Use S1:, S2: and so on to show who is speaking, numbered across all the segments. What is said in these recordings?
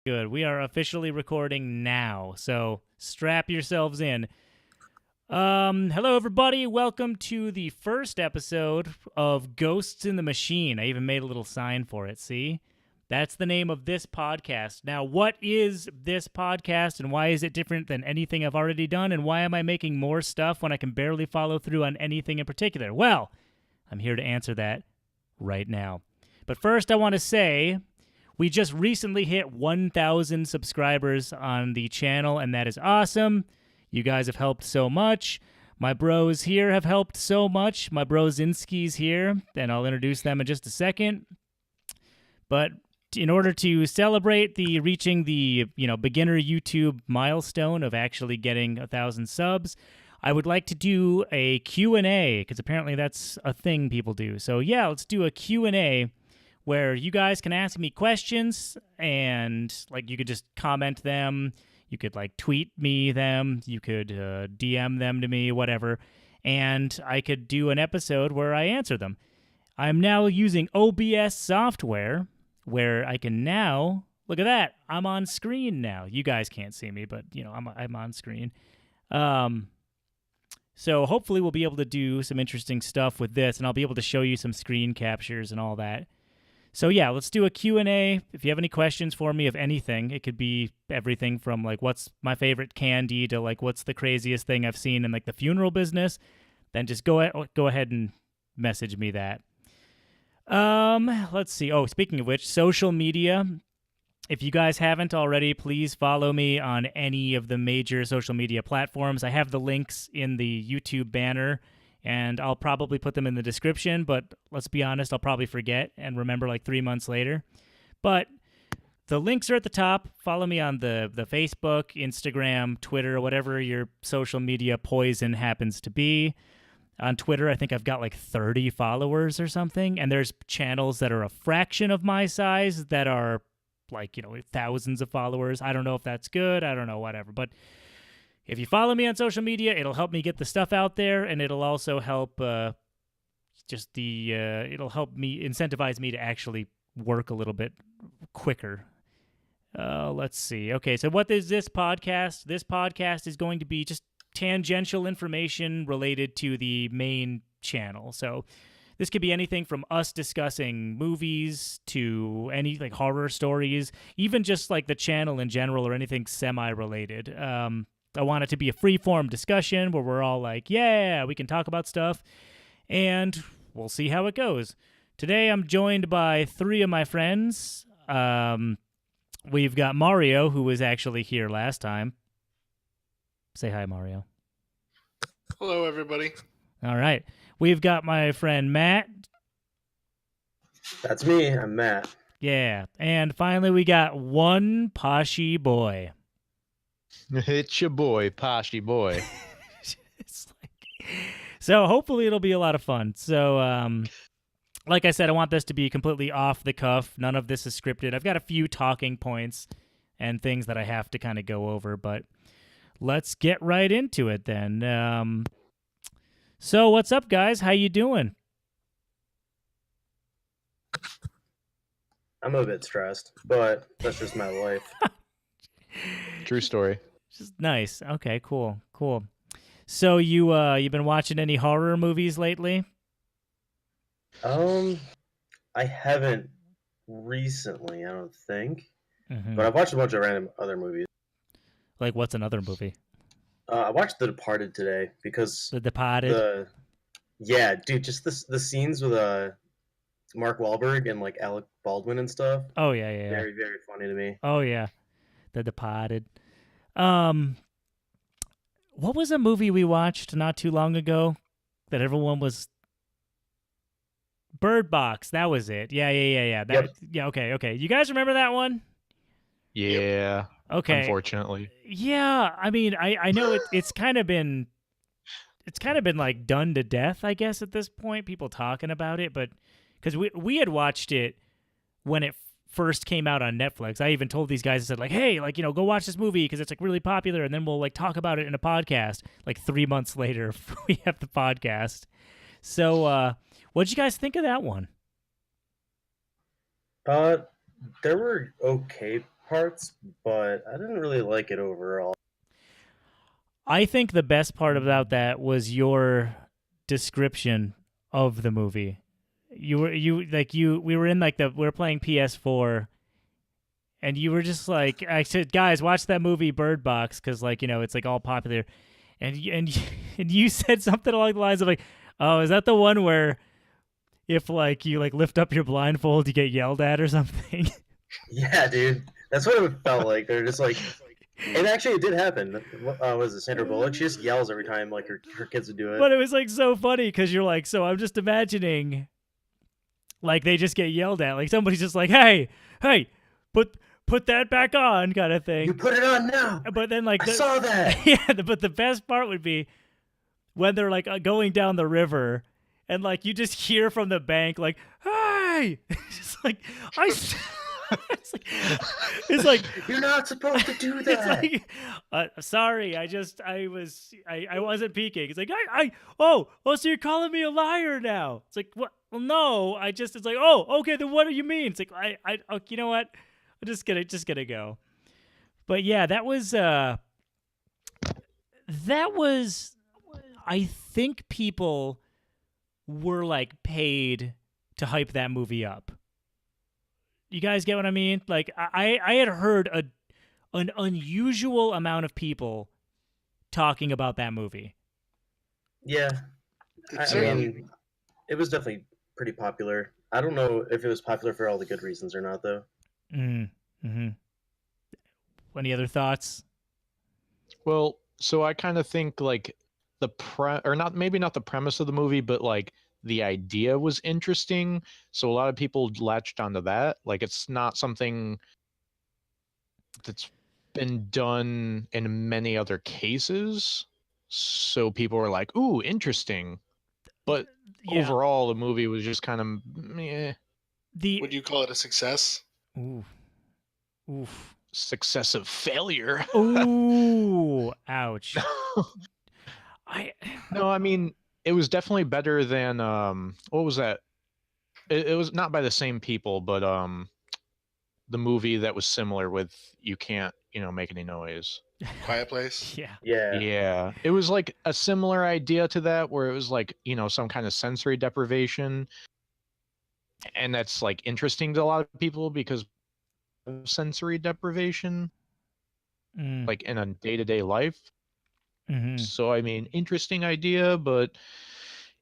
S1: good. We are officially recording now, so strap yourselves in. Hello, everybody. Welcome to the first episode of Ghosts in the Machine. I even made a little sign for it, see? That's the name of this podcast. Now, what is this podcast, and why is it different than anything I've already done, and why am I making more stuff when I can barely follow through on anything in particular? Well, I'm here to answer that right now. But first, I want to say we just recently hit 1,000 subscribers on the channel, and that is awesome. You guys have helped so much. My bros here have helped so much. My bro Zinski's here, and I'll introduce them in just a second. But in order to celebrate reaching the beginner YouTube milestone of actually getting 1,000 subs, I would like to do a Q&A, because apparently that's a thing people do. So yeah, let's do a Q&A where you guys can ask me questions, and you could just comment them. You could tweet me them. You could DM them to me, whatever. And I could do an episode where I answer them. I'm now using OBS software, where I can now, look at that, I'm on screen now. You guys can't see me, but I'm on screen. So hopefully we'll be able to do some interesting stuff with this, and I'll be able to show you some screen captures and all that. So yeah, let's do a Q&A. If you have any questions for me of anything, it could be everything from what's my favorite candy to what's the craziest thing I've seen in the funeral business, then just go ahead and message me that. Let's see. Oh, speaking of which, social media. If you guys haven't already, please follow me on any of the major social media platforms. I have the links in the YouTube banner, and I'll probably put them in the description, but let's be honest, I'll probably forget and remember 3 months later. But the links are at the top. Follow me on the Facebook, Instagram, Twitter, whatever your social media poison happens to be. On Twitter, I think I've got 30 followers or something, and there's channels that are a fraction of my size that are thousands of followers. I don't know if that's good. I don't know, whatever. But if you follow me on social media, it'll help me get the stuff out there, and it'll also help it'll help me incentivize me to actually work a little bit quicker. Let's see. Okay, so what is this podcast? This podcast is going to be just tangential information related to the main channel. So this could be anything from us discussing movies to any horror stories, even just the channel in general or anything semi-related. I want it to be a free-form discussion where we're all yeah, we can talk about stuff, and we'll see how it goes. Today I'm joined by 3 of my friends. We've got Mario, who was actually here last time. Say hi, Mario.
S2: Hello, everybody.
S1: All right. We've got my friend Matt.
S3: That's me. I'm Matt.
S1: Yeah. And finally, we got one Poshy boy.
S4: It's your boy, Poshy boy.
S1: So hopefully it'll be a lot of fun. So, like I said, I want this to be completely off the cuff. None of this is scripted. I've got a few talking points and things that I have to kind of go over, but let's get right into it then. So what's up, guys? How you doing?
S3: I'm a bit stressed, but that's just my life.
S4: True story.
S1: Just nice. Okay, cool. So you've been watching any horror movies lately?
S3: I haven't recently, I don't think.
S1: Mm-hmm.
S3: But I've watched a bunch of random other movies.
S1: What's another movie?
S3: I watched The Departed today because
S1: The Departed.
S3: Yeah, dude, just the scenes with Mark Wahlberg and Alec Baldwin and stuff.
S1: Oh yeah.
S3: Very, very funny to me.
S1: Oh yeah, The Departed. What was a movie we watched not too long ago that everyone was? Bird Box. That was it. Yeah.
S3: Yep.
S1: Yeah. Okay. You guys remember that one?
S4: Yeah.
S1: Okay.
S4: Unfortunately.
S1: Yeah. I mean, I know it's kind of been done to death, I guess, at this point. People talking about it, but because we had watched it when it first came out on Netflix. I even told these guys, I said hey, go watch this movie because it's really popular, and then we'll talk about it in a podcast. 3 months later, we have the podcast. So, what'd you guys think of that one?
S3: There were okay parts, but I didn't really like it overall.
S1: I think the best part about that was your description of the movie. We were in like we were playing PS4, and you were just like, I said, guys, watch that movie Bird Box, because like, it's like all popular, and you said something along the lines of like, oh, is that the one where if like you like lift up your blindfold you get yelled at or something?
S3: Yeah, dude, that's what it felt like. They're just like, and actually, it did happen. Was it Sandra Bullock? She just yells every time like her kids would do it.
S1: But it was like so funny because you're like, so I'm just imagining like they just get yelled at, like somebody's just like, hey, put that back on, kind of thing.
S3: You put it on now.
S1: But then like
S3: I saw that.
S1: Yeah, but the best part would be when they're like going down the river, and like you just hear from the bank like, hey, just like it's like
S3: You're not supposed to do that.
S1: it's like, sorry, I wasn't peeking. It's like, so you're calling me a liar now? It's like, what? Well, no, it's like, oh, okay, then what do you mean? It's like, you know what? I'm just gonna go. But yeah, that was, I think people were like paid to hype that movie up. You guys get what I mean? Like I had heard an unusual amount of people talking about that movie.
S3: Yeah, I mean, it was definitely pretty popular. I don't know if it was popular for all the good reasons or not, though.
S1: Mm-hmm. Any other thoughts?
S4: Well, so I kind of think like maybe not the premise of the movie, but like the idea was interesting. So a lot of people latched onto that. Like it's not something that's been done in many other cases. So people were like, ooh, interesting. But overall, the movie was just kind of meh.
S2: Would you call it a success?
S1: Oof.
S4: Successive failure.
S1: Ooh, ouch.
S4: No, I mean, it was definitely better than what was that? It was not by the same people, but the movie that was similar with You Can't, Make Any Noise.
S2: Quiet Place?
S4: Yeah. It was like a similar idea to that, where it was like, some kind of sensory deprivation. And that's like interesting to a lot of people because of sensory deprivation, like in a day-to-day life.
S1: Mm-hmm.
S4: So, I mean, interesting idea, but,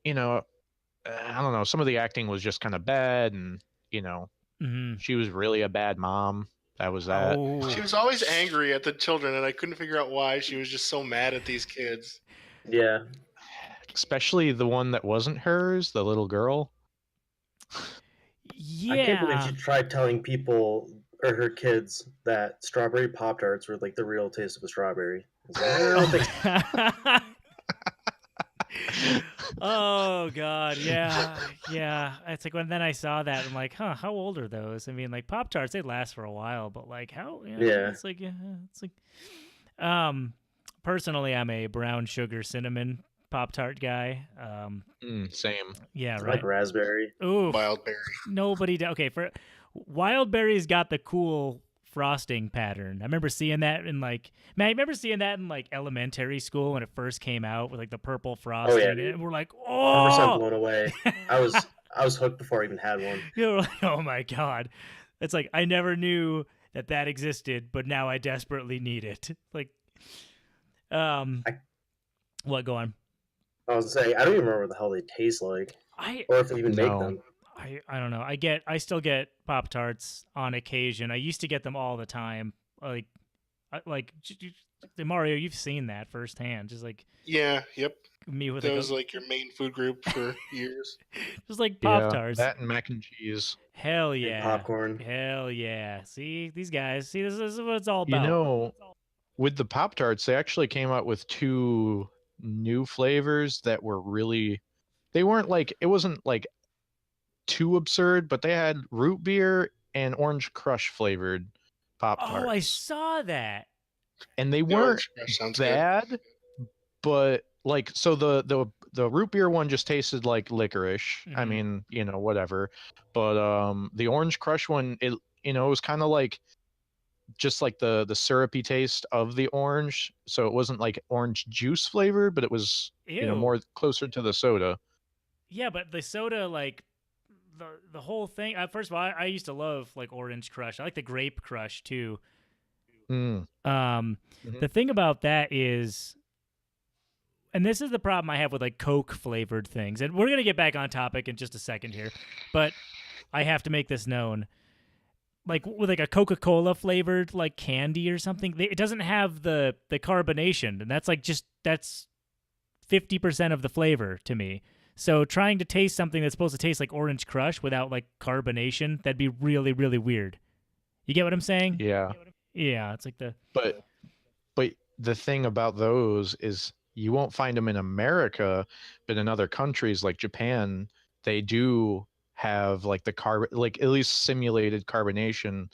S4: I don't know. Some of the acting was just kind of bad, and, she was really a bad mom. That was that.
S1: Oh.
S2: She was always angry at the children, and I couldn't figure out why. She was just so mad at these kids.
S3: Yeah.
S4: Especially the one that wasn't hers, the little girl.
S1: Yeah.
S3: I can't believe she tried telling people or her kids that strawberry Pop-Tarts were like the real taste of a strawberry.
S1: Oh God, yeah. It's like then I saw that, I'm like, how old are those? I mean, like Pop-Tarts, they last for a while, but like how?
S3: Yeah.
S1: It's like, personally, I'm a brown sugar cinnamon Pop-Tart guy.
S4: Same.
S1: Yeah, right.
S3: Like raspberry.
S1: Ooh,
S2: Wild berry.
S1: Nobody. Okay, for wild berry's got the cool frosting pattern. I remember seeing that in like elementary school when it first came out with like the purple frosting.
S3: Oh, yeah,
S1: and we're like,
S3: 100% blown away. I was hooked before I even had one.
S1: We're like, oh my God. It's like I never knew that existed, but now I desperately need it. Like, what? Go on.
S3: I was saying, I don't even remember what the hell they taste like, or if they even make them.
S1: I don't know. I still get Pop-Tarts on occasion. I used to get them all the time. Like Mario, you've seen that firsthand. Just like
S2: yep.
S1: Me with
S2: that was like your main food group for years.
S1: Just like Pop-Tarts.
S4: That and mac and cheese.
S1: Hell yeah.
S3: And popcorn.
S1: Hell yeah. See these guys. See this is what it's all about.
S4: With the Pop-Tarts, they actually came out with 2 new flavors that were really. They weren't like it wasn't like too absurd, but they had root beer and orange crush flavored Pop-Tarts.
S1: Oh, I saw that.
S4: And they weren't bad, but like so the root beer one just tasted like licorice.
S1: Mm-hmm.
S4: I mean, whatever. But the orange crush one, it was kind of like just like the syrupy taste of the orange. So it wasn't like orange juice flavor, but it was
S1: Ew.
S4: more closer to the soda.
S1: Yeah, but the soda, like the whole thing. First of all, I used to love like Orange Crush. I like the Grape Crush too.
S4: Mm.
S1: The thing about that is, and this is the problem I have with like Coke flavored things. And we're gonna get back on topic in just a second here, but I have to make this known. Like with like a Coca-Cola flavored like candy or something, it doesn't have the carbonation, and that's like that's 50% of the flavor to me. So trying to taste something that's supposed to taste like Orange Crush without like carbonation, that'd be really, really weird. You get what I'm saying?
S4: Yeah.
S1: Yeah, it's like the
S4: But the thing about those is you won't find them in America, but in other countries like Japan, they do have like the like at least simulated carbonation.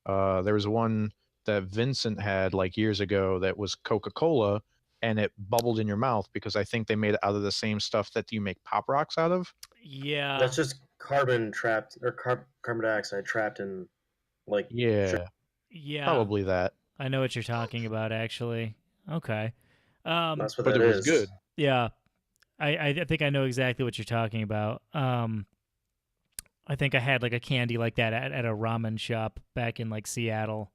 S4: There was one that Vincent had like years ago that was Coca-Cola, and it bubbled in your mouth because I think they made it out of the same stuff that you make Pop Rocks out of.
S1: yeah.
S3: That's just carbon trapped or carbon dioxide trapped in like
S4: Yeah,
S1: Yeah.
S4: probably that.
S1: I know what you're talking about actually. Okay.
S3: That's what
S4: But
S3: that
S4: it was
S3: is.
S4: good.
S1: Yeah. I think I know exactly what you're talking about. I think I had like a candy like that at a ramen shop back in like Seattle.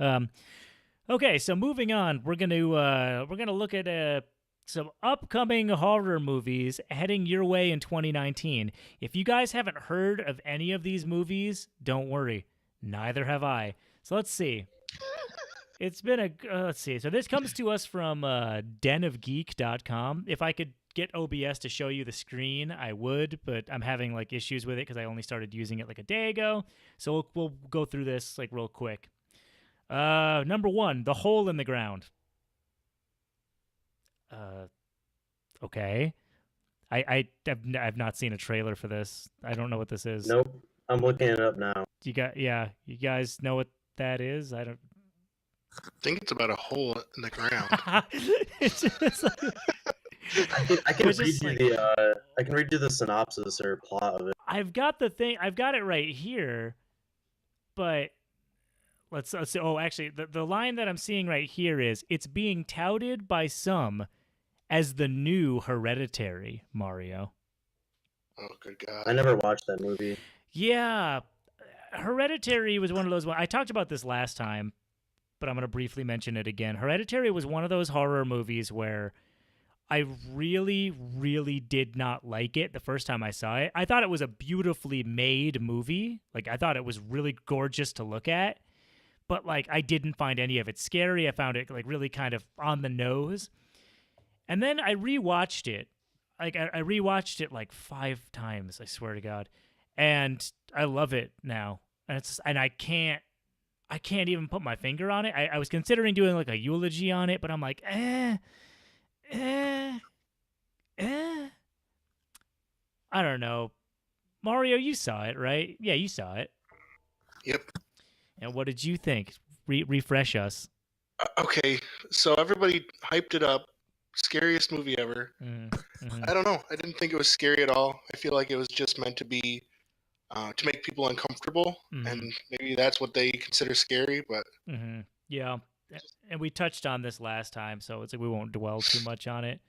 S1: Okay, so moving on, we're gonna look at some upcoming horror movies heading your way in 2019. If you guys haven't heard of any of these movies, don't worry, neither have I. So let's see. It's been let's see. So this comes to us from denofgeek.com. If I could get OBS to show you the screen, I would, but I'm having like issues with it because I only started using it like a day ago. So we'll go through this like real quick. Number 1, The Hole in the Ground. Okay. I've not seen a trailer for this. I don't know what this is.
S3: Nope. I'm looking it up now.
S1: You guys know what that is? I don't.
S2: I think it's about a hole in the ground.
S1: It's just like,
S3: I can
S1: It's
S3: read
S1: just
S3: you
S1: like-
S3: I can read you the synopsis or plot of it.
S1: I've got it right here, but let's see. Oh, actually, the line that I'm seeing right here is, it's being touted by some as the new Hereditary, Mario.
S2: Oh, good God.
S3: I never watched that movie.
S1: Yeah, Hereditary was one of those. I talked about this last time, but I'm going to briefly mention it again. Hereditary was one of those horror movies where I really, really did not like it the first time I saw it. I thought it was a beautifully made movie. Like, I thought it was really gorgeous to look at, but like, I didn't find any of it scary. I found it like really kind of on the nose. And then I rewatched it. Like, I rewatched it like 5 times, I swear to God. And I love it now. And I can't even put my finger on it. I was considering doing like a eulogy on it, but I'm like, I don't know. Mario, you saw it, right? Yeah, you saw it.
S2: Yep.
S1: And what did you think? Refresh us.
S2: Okay, so everybody hyped it up. Scariest movie ever.
S1: Mm-hmm.
S2: I don't know. I didn't think it was scary at all. I feel like it was just meant to be to make people uncomfortable, and maybe that's what they consider scary. But
S1: yeah, and we touched on this last time, so it's like we won't dwell too much on it.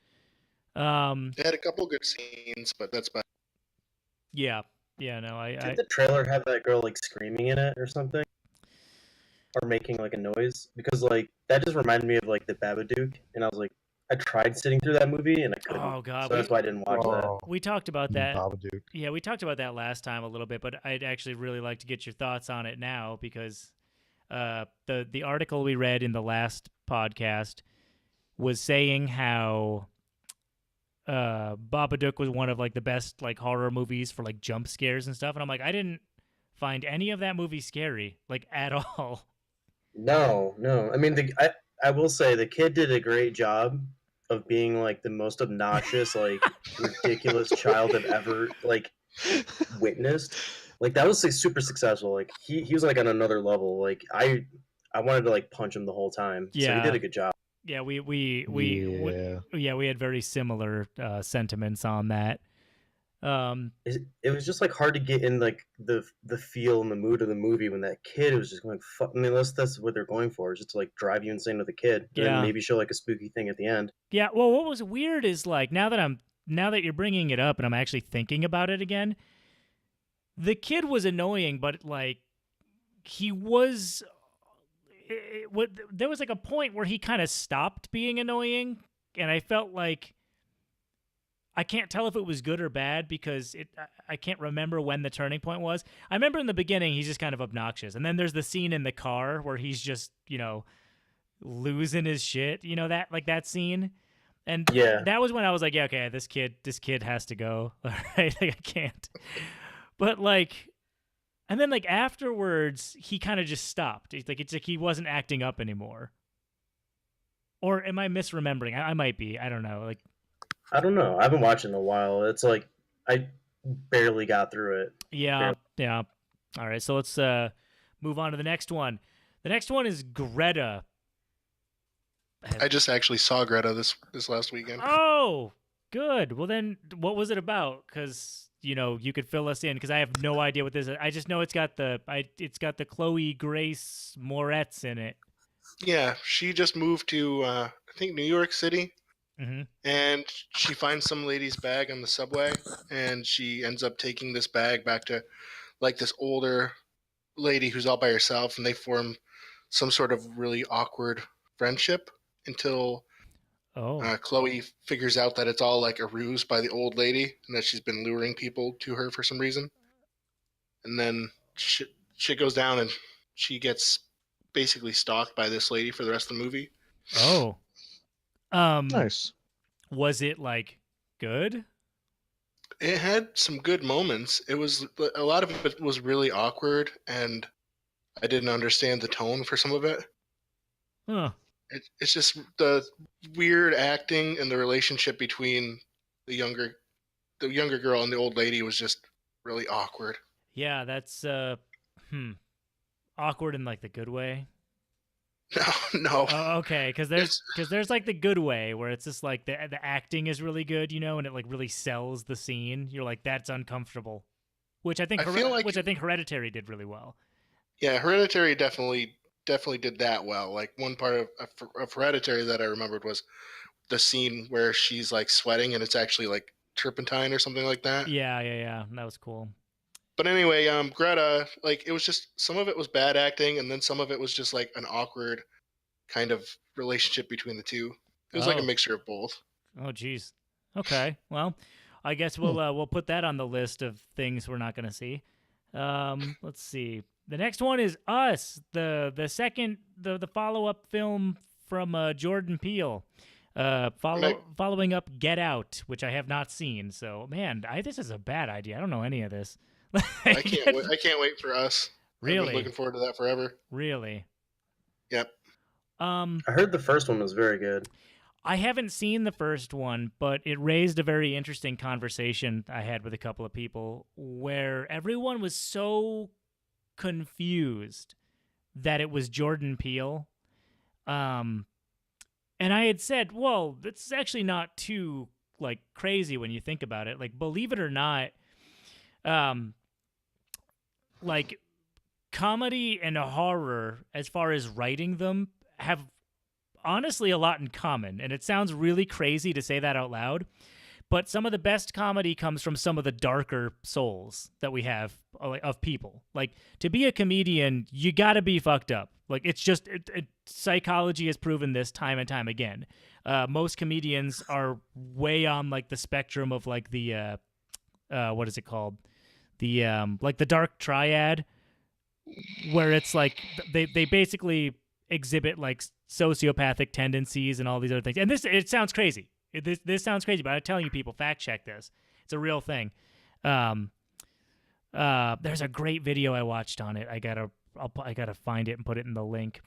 S2: It had a couple good scenes, but that's about.
S1: Yeah, no,
S3: Did the trailer have that girl like screaming in it or something, or making like a noise? Because like that just reminded me of like the Babadook, and I was like, I tried sitting through that movie and I couldn't.
S1: Oh God,
S3: so that's why I didn't watch that.
S1: We talked about that.
S4: Babadook.
S1: Yeah, we talked about that last time a little bit, but I'd actually really like to get your thoughts on it now because the article we read in the last podcast was saying how Babadook was one of like the best like horror movies for like jump scares and stuff, and I'm like, I didn't find any of that movie scary like at all.
S3: No. I mean, I will say the kid did a great job of being like the most obnoxious, like ridiculous child I've ever like witnessed. Like that was like super successful. Like he was like on another level. Like I wanted to like punch him the whole time. So
S1: Yeah.
S3: he did a good job.
S1: Yeah, we had very similar sentiments on that.
S3: It was just like hard to get in like the feel and the mood of the movie when that kid was just going fuck. I mean, that's what they're going for, is just to like drive you insane with the kid, and then maybe show like a spooky thing at the end.
S1: Yeah. Well, what was weird is like now that you're bringing it up and I'm actually thinking about it again, the kid was annoying, but like he was. There was like a point where he kind of stopped being annoying, and I felt like I can't tell if it was good or bad because I can't remember when the turning point was. I remember in the beginning he's just kind of obnoxious, and then there's the scene in the car where he's just losing his shit. That scene, and that was when I was like, yeah, okay, this kid has to go. All right, like, I can't. But like. And then, like, afterwards, he kind of just stopped. It's like he wasn't acting up anymore. Or am I misremembering? I might be. I don't know. Like,
S3: I don't know. I haven't watched it in a while. It's like I barely got through it.
S1: Yeah. All right, so let's move on to the next one. The next one is Greta.
S2: I just actually saw Greta this last weekend.
S1: Oh, good. Well, then, what was it about? Because you could fill us in because I have no idea what this is. I just know it's got the Chloe Grace Moretz in it.
S2: Yeah, she just moved to I think New York City, and she finds some lady's bag on the subway, and she ends up taking this bag back to like this older lady who's all by herself, and they form some sort of really awkward friendship until Chloe figures out that it's all like a ruse by the old lady and that she's been luring people to her for some reason. And then shit goes down and she gets basically stalked by this lady for the rest of the movie.
S1: Oh.
S4: Nice.
S1: Was it like good?
S2: It had some good moments. It was a lot of it was really awkward and I didn't understand the tone for some of it.
S1: Huh.
S2: It's just the weird acting and the relationship between the younger girl and the old lady was just really awkward.
S1: Yeah, that's awkward in like the good way.
S2: No.
S1: Oh, okay, because there's like the good way where it's just like the acting is really good, and it like really sells the scene. You're like, that's uncomfortable, which I think Hereditary did really well.
S2: Yeah, Hereditary definitely did that well. Like one part of Hereditary that I remembered was the scene where she's like sweating and it's actually like turpentine or something like that.
S1: Yeah. That was cool.
S2: But anyway, Greta, like it was just some of it was bad acting and then some of it was just like an awkward kind of relationship between the two. It was like a mixture of both.
S1: Oh, geez. Okay. Well, I guess we'll put that on the list of things we're not going to see. Let's see. The next one is Us, the second the follow-up film from Jordan Peele, following up Get Out, which I have not seen. So, man, this is a bad idea. I don't know any of this.
S2: I can't wait for Us.
S1: Really?
S2: I've been looking forward to that forever.
S1: Really?
S2: Yep.
S3: I heard the first one was very good.
S1: I haven't seen the first one, but it raised a very interesting conversation I had with a couple of people where everyone was so confused that it was Jordan Peele. And I had said, well, it's actually not too like crazy when you think about it. Like, believe it or not, like comedy and horror, as far as writing them, have honestly a lot in common. And it sounds really crazy to say that out loud, but some of the best comedy comes from some of the darker souls that we have of people. Like, to be a comedian, you got to be fucked up. Like, it's just psychology has proven this time and time again. Most comedians are way on like the spectrum of like the what is it called? The like the dark triad, where it's like they basically exhibit like sociopathic tendencies and all these other things. And it sounds crazy. This sounds crazy, but I'm telling you, people, fact check this. It's a real thing. There's a great video I watched on it. I gotta find it and put it in the link.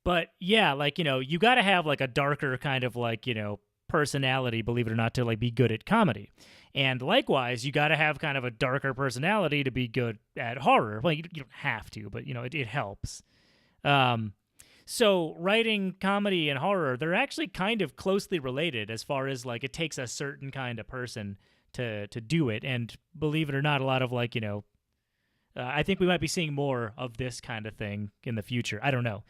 S1: But yeah, like, you gotta have like a darker kind of like, personality, believe it or not, to like be good at comedy. And likewise, you gotta have kind of a darker personality to be good at horror. Well, you don't have to, but it helps. So writing comedy and horror, they're actually kind of closely related as far as like it takes a certain kind of person to do it. And believe it or not, a lot of like, I think we might be seeing more of this kind of thing in the future. I don't know.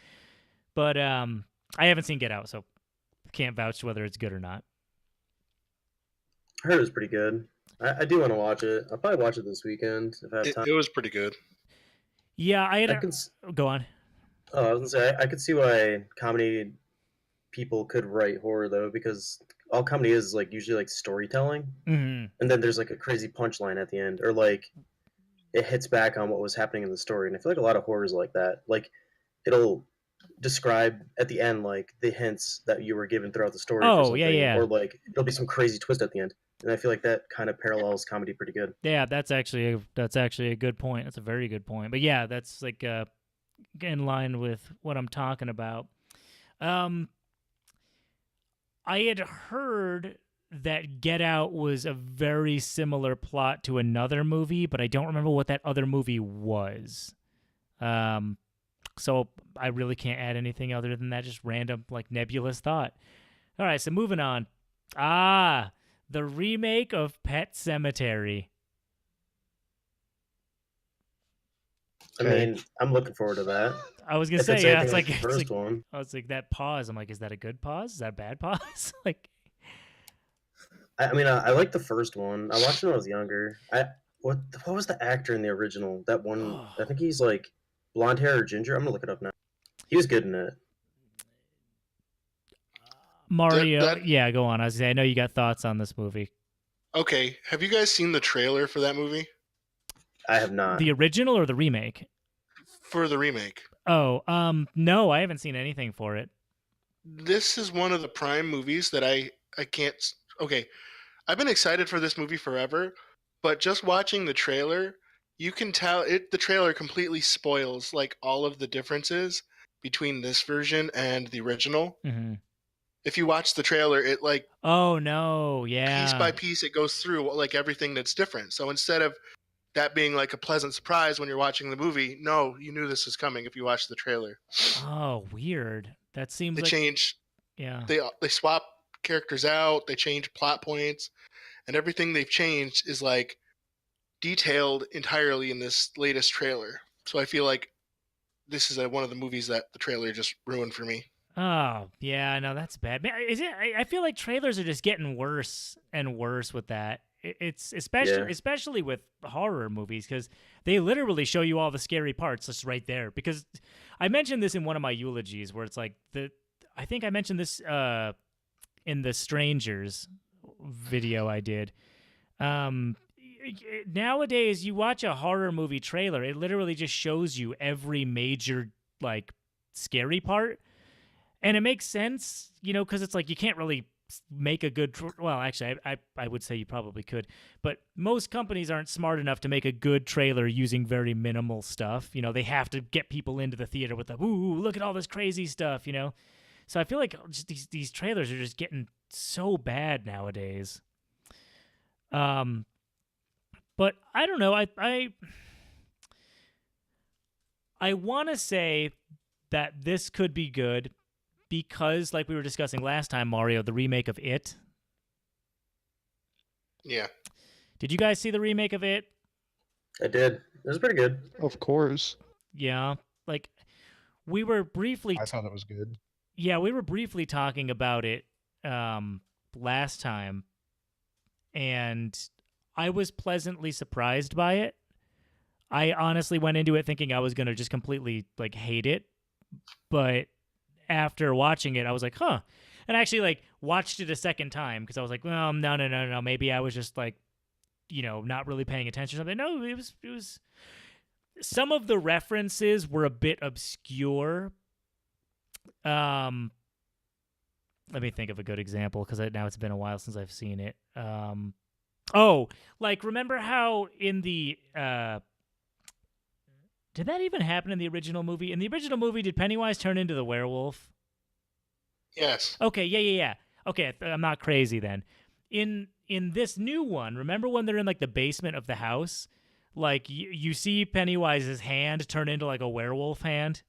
S1: But I haven't seen Get Out, so can't vouch whether it's good or not.
S3: I heard it was pretty good. I do want to watch it. I'll probably watch it this weekend if I have time.
S2: It was pretty good.
S1: Yeah, go on.
S3: Oh, I was gonna say I could see why comedy people could write horror though, because all comedy is like usually like storytelling,
S1: Mm-hmm.
S3: and then there's like a crazy punchline at the end, or like it hits back on what was happening in the story. And I feel like a lot of horror is like that. Like it'll describe at the end like the hints that you were given throughout the story.
S1: Oh,
S3: for something,
S1: yeah.
S3: Or like it'll be some crazy twist at the end. And I feel like that kind of parallels comedy pretty good.
S1: Yeah, that's actually a good point. That's a very good point. But yeah, that's like in line with what I'm talking about. I had heard that Get Out was a very similar plot to another movie, but I don't remember what that other movie was. So I really can't add anything other than that, just random, like, nebulous thought. All right, so moving on. The remake of Pet Sematary.
S3: I mean, I'm looking forward to that.
S1: I was gonna
S3: If
S1: say,
S3: it's
S1: yeah,
S3: anything
S1: it's like
S3: the
S1: it's
S3: first
S1: like,
S3: one.
S1: I was like that pause. I'm like, is that a good pause? Is that a bad pause? Like,
S3: I mean, I like the first one. I watched it when I was younger. What was the actor in the original? That one, I think he's like blonde hair or ginger. I'm gonna look it up now. He was good in it.
S1: Mario. Yeah, go on. I know you got thoughts on this movie.
S2: Okay, have you guys seen the trailer for that movie?
S3: I have not.
S1: The original or the remake?
S2: For the remake.
S1: Oh, no, I haven't seen anything for it.
S2: This is one of the prime movies that I can't. Okay, I've been excited for this movie forever, but just watching the trailer, you can tell the trailer completely spoils like all of the differences between this version and the original.
S1: Mm-hmm.
S2: If you watch the trailer, it like
S1: oh no, yeah,
S2: piece by piece it goes through like everything that's different. So instead of that being like a pleasant surprise when you're watching the movie, no, you knew this was coming if you watched the trailer.
S1: Oh, weird. That seems
S2: they
S1: like
S2: change.
S1: Yeah,
S2: they swap characters out. They change plot points, and everything they've changed is like detailed entirely in this latest trailer. So I feel like this is one of the movies that the trailer just ruined for me.
S1: Oh, yeah, no, that's bad. Is it? I feel like trailers are just getting worse and worse with that. It's especially with horror movies, because they literally show you all the scary parts just right there. Because I mentioned this in one of my eulogies, where it's like I think I mentioned this in the Strangers video I did. Nowadays, you watch a horror movie trailer, it literally just shows you every major like scary part. And it makes sense, because it's like you can't really make a good... Well, actually, I would say you probably could. But most companies aren't smart enough to make a good trailer using very minimal stuff. They have to get people into the theater with the, ooh, look at all this crazy stuff, So I feel like just these trailers are just getting so bad nowadays. But I don't know. I want to say that this could be good, because, like we were discussing last time, Mario, the remake of It.
S2: Yeah.
S1: Did you guys see the remake of It?
S3: I did. It was pretty good.
S4: Of course.
S1: Yeah. Like, we were briefly...
S4: I thought it was good.
S1: Yeah, we were briefly talking about it last time, and I was pleasantly surprised by it. I honestly went into it thinking I was going to just completely, like, hate it, but... After watching it, I was like, huh. And I actually like watched it a second time, because I was like, well, no. Maybe I was just like, not really paying attention or something. No, it was some of the references were a bit obscure. Let me think of a good example, because now it's been a while since I've seen it. Like, remember how in the did that even happen in the original movie? In the original movie, did Pennywise turn into the werewolf?
S2: Yes.
S1: Okay, yeah. Okay, I'm not crazy then. In this new one, remember when they're in like the basement of the house? Like you see Pennywise's hand turn into like a werewolf hand?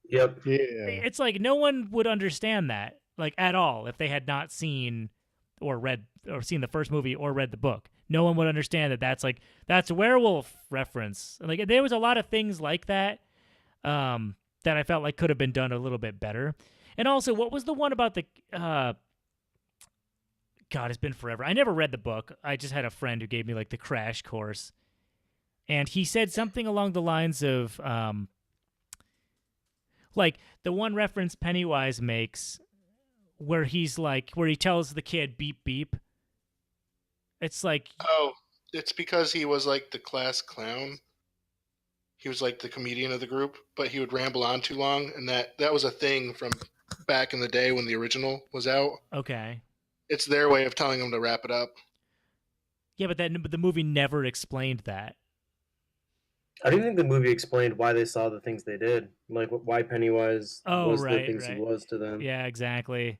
S3: Yep.
S4: Yeah.
S1: It's like no one would understand that, like, at all, if they had not seen or seen the first movie or read the book. No one would understand that that's a werewolf reference. Like there was a lot of things like that that I felt like could have been done a little bit better. And also, what was the one about the God, it's been forever. I never read the book. I just had a friend who gave me like the crash course. And he said something along the lines of like the one reference Pennywise makes where he tells the kid beep beep. It's like,
S2: oh, it's because he was like the class clown. He was like the comedian of the group, but he would ramble on too long, and that was a thing from back in the day when the original was out.
S1: okay.
S2: It's their way of telling him to wrap it up.
S1: Yeah, but the movie never explained that.
S3: I don't think the movie explained why they saw the things they did, like why Pennywise was the things he was to them.
S1: Yeah, exactly.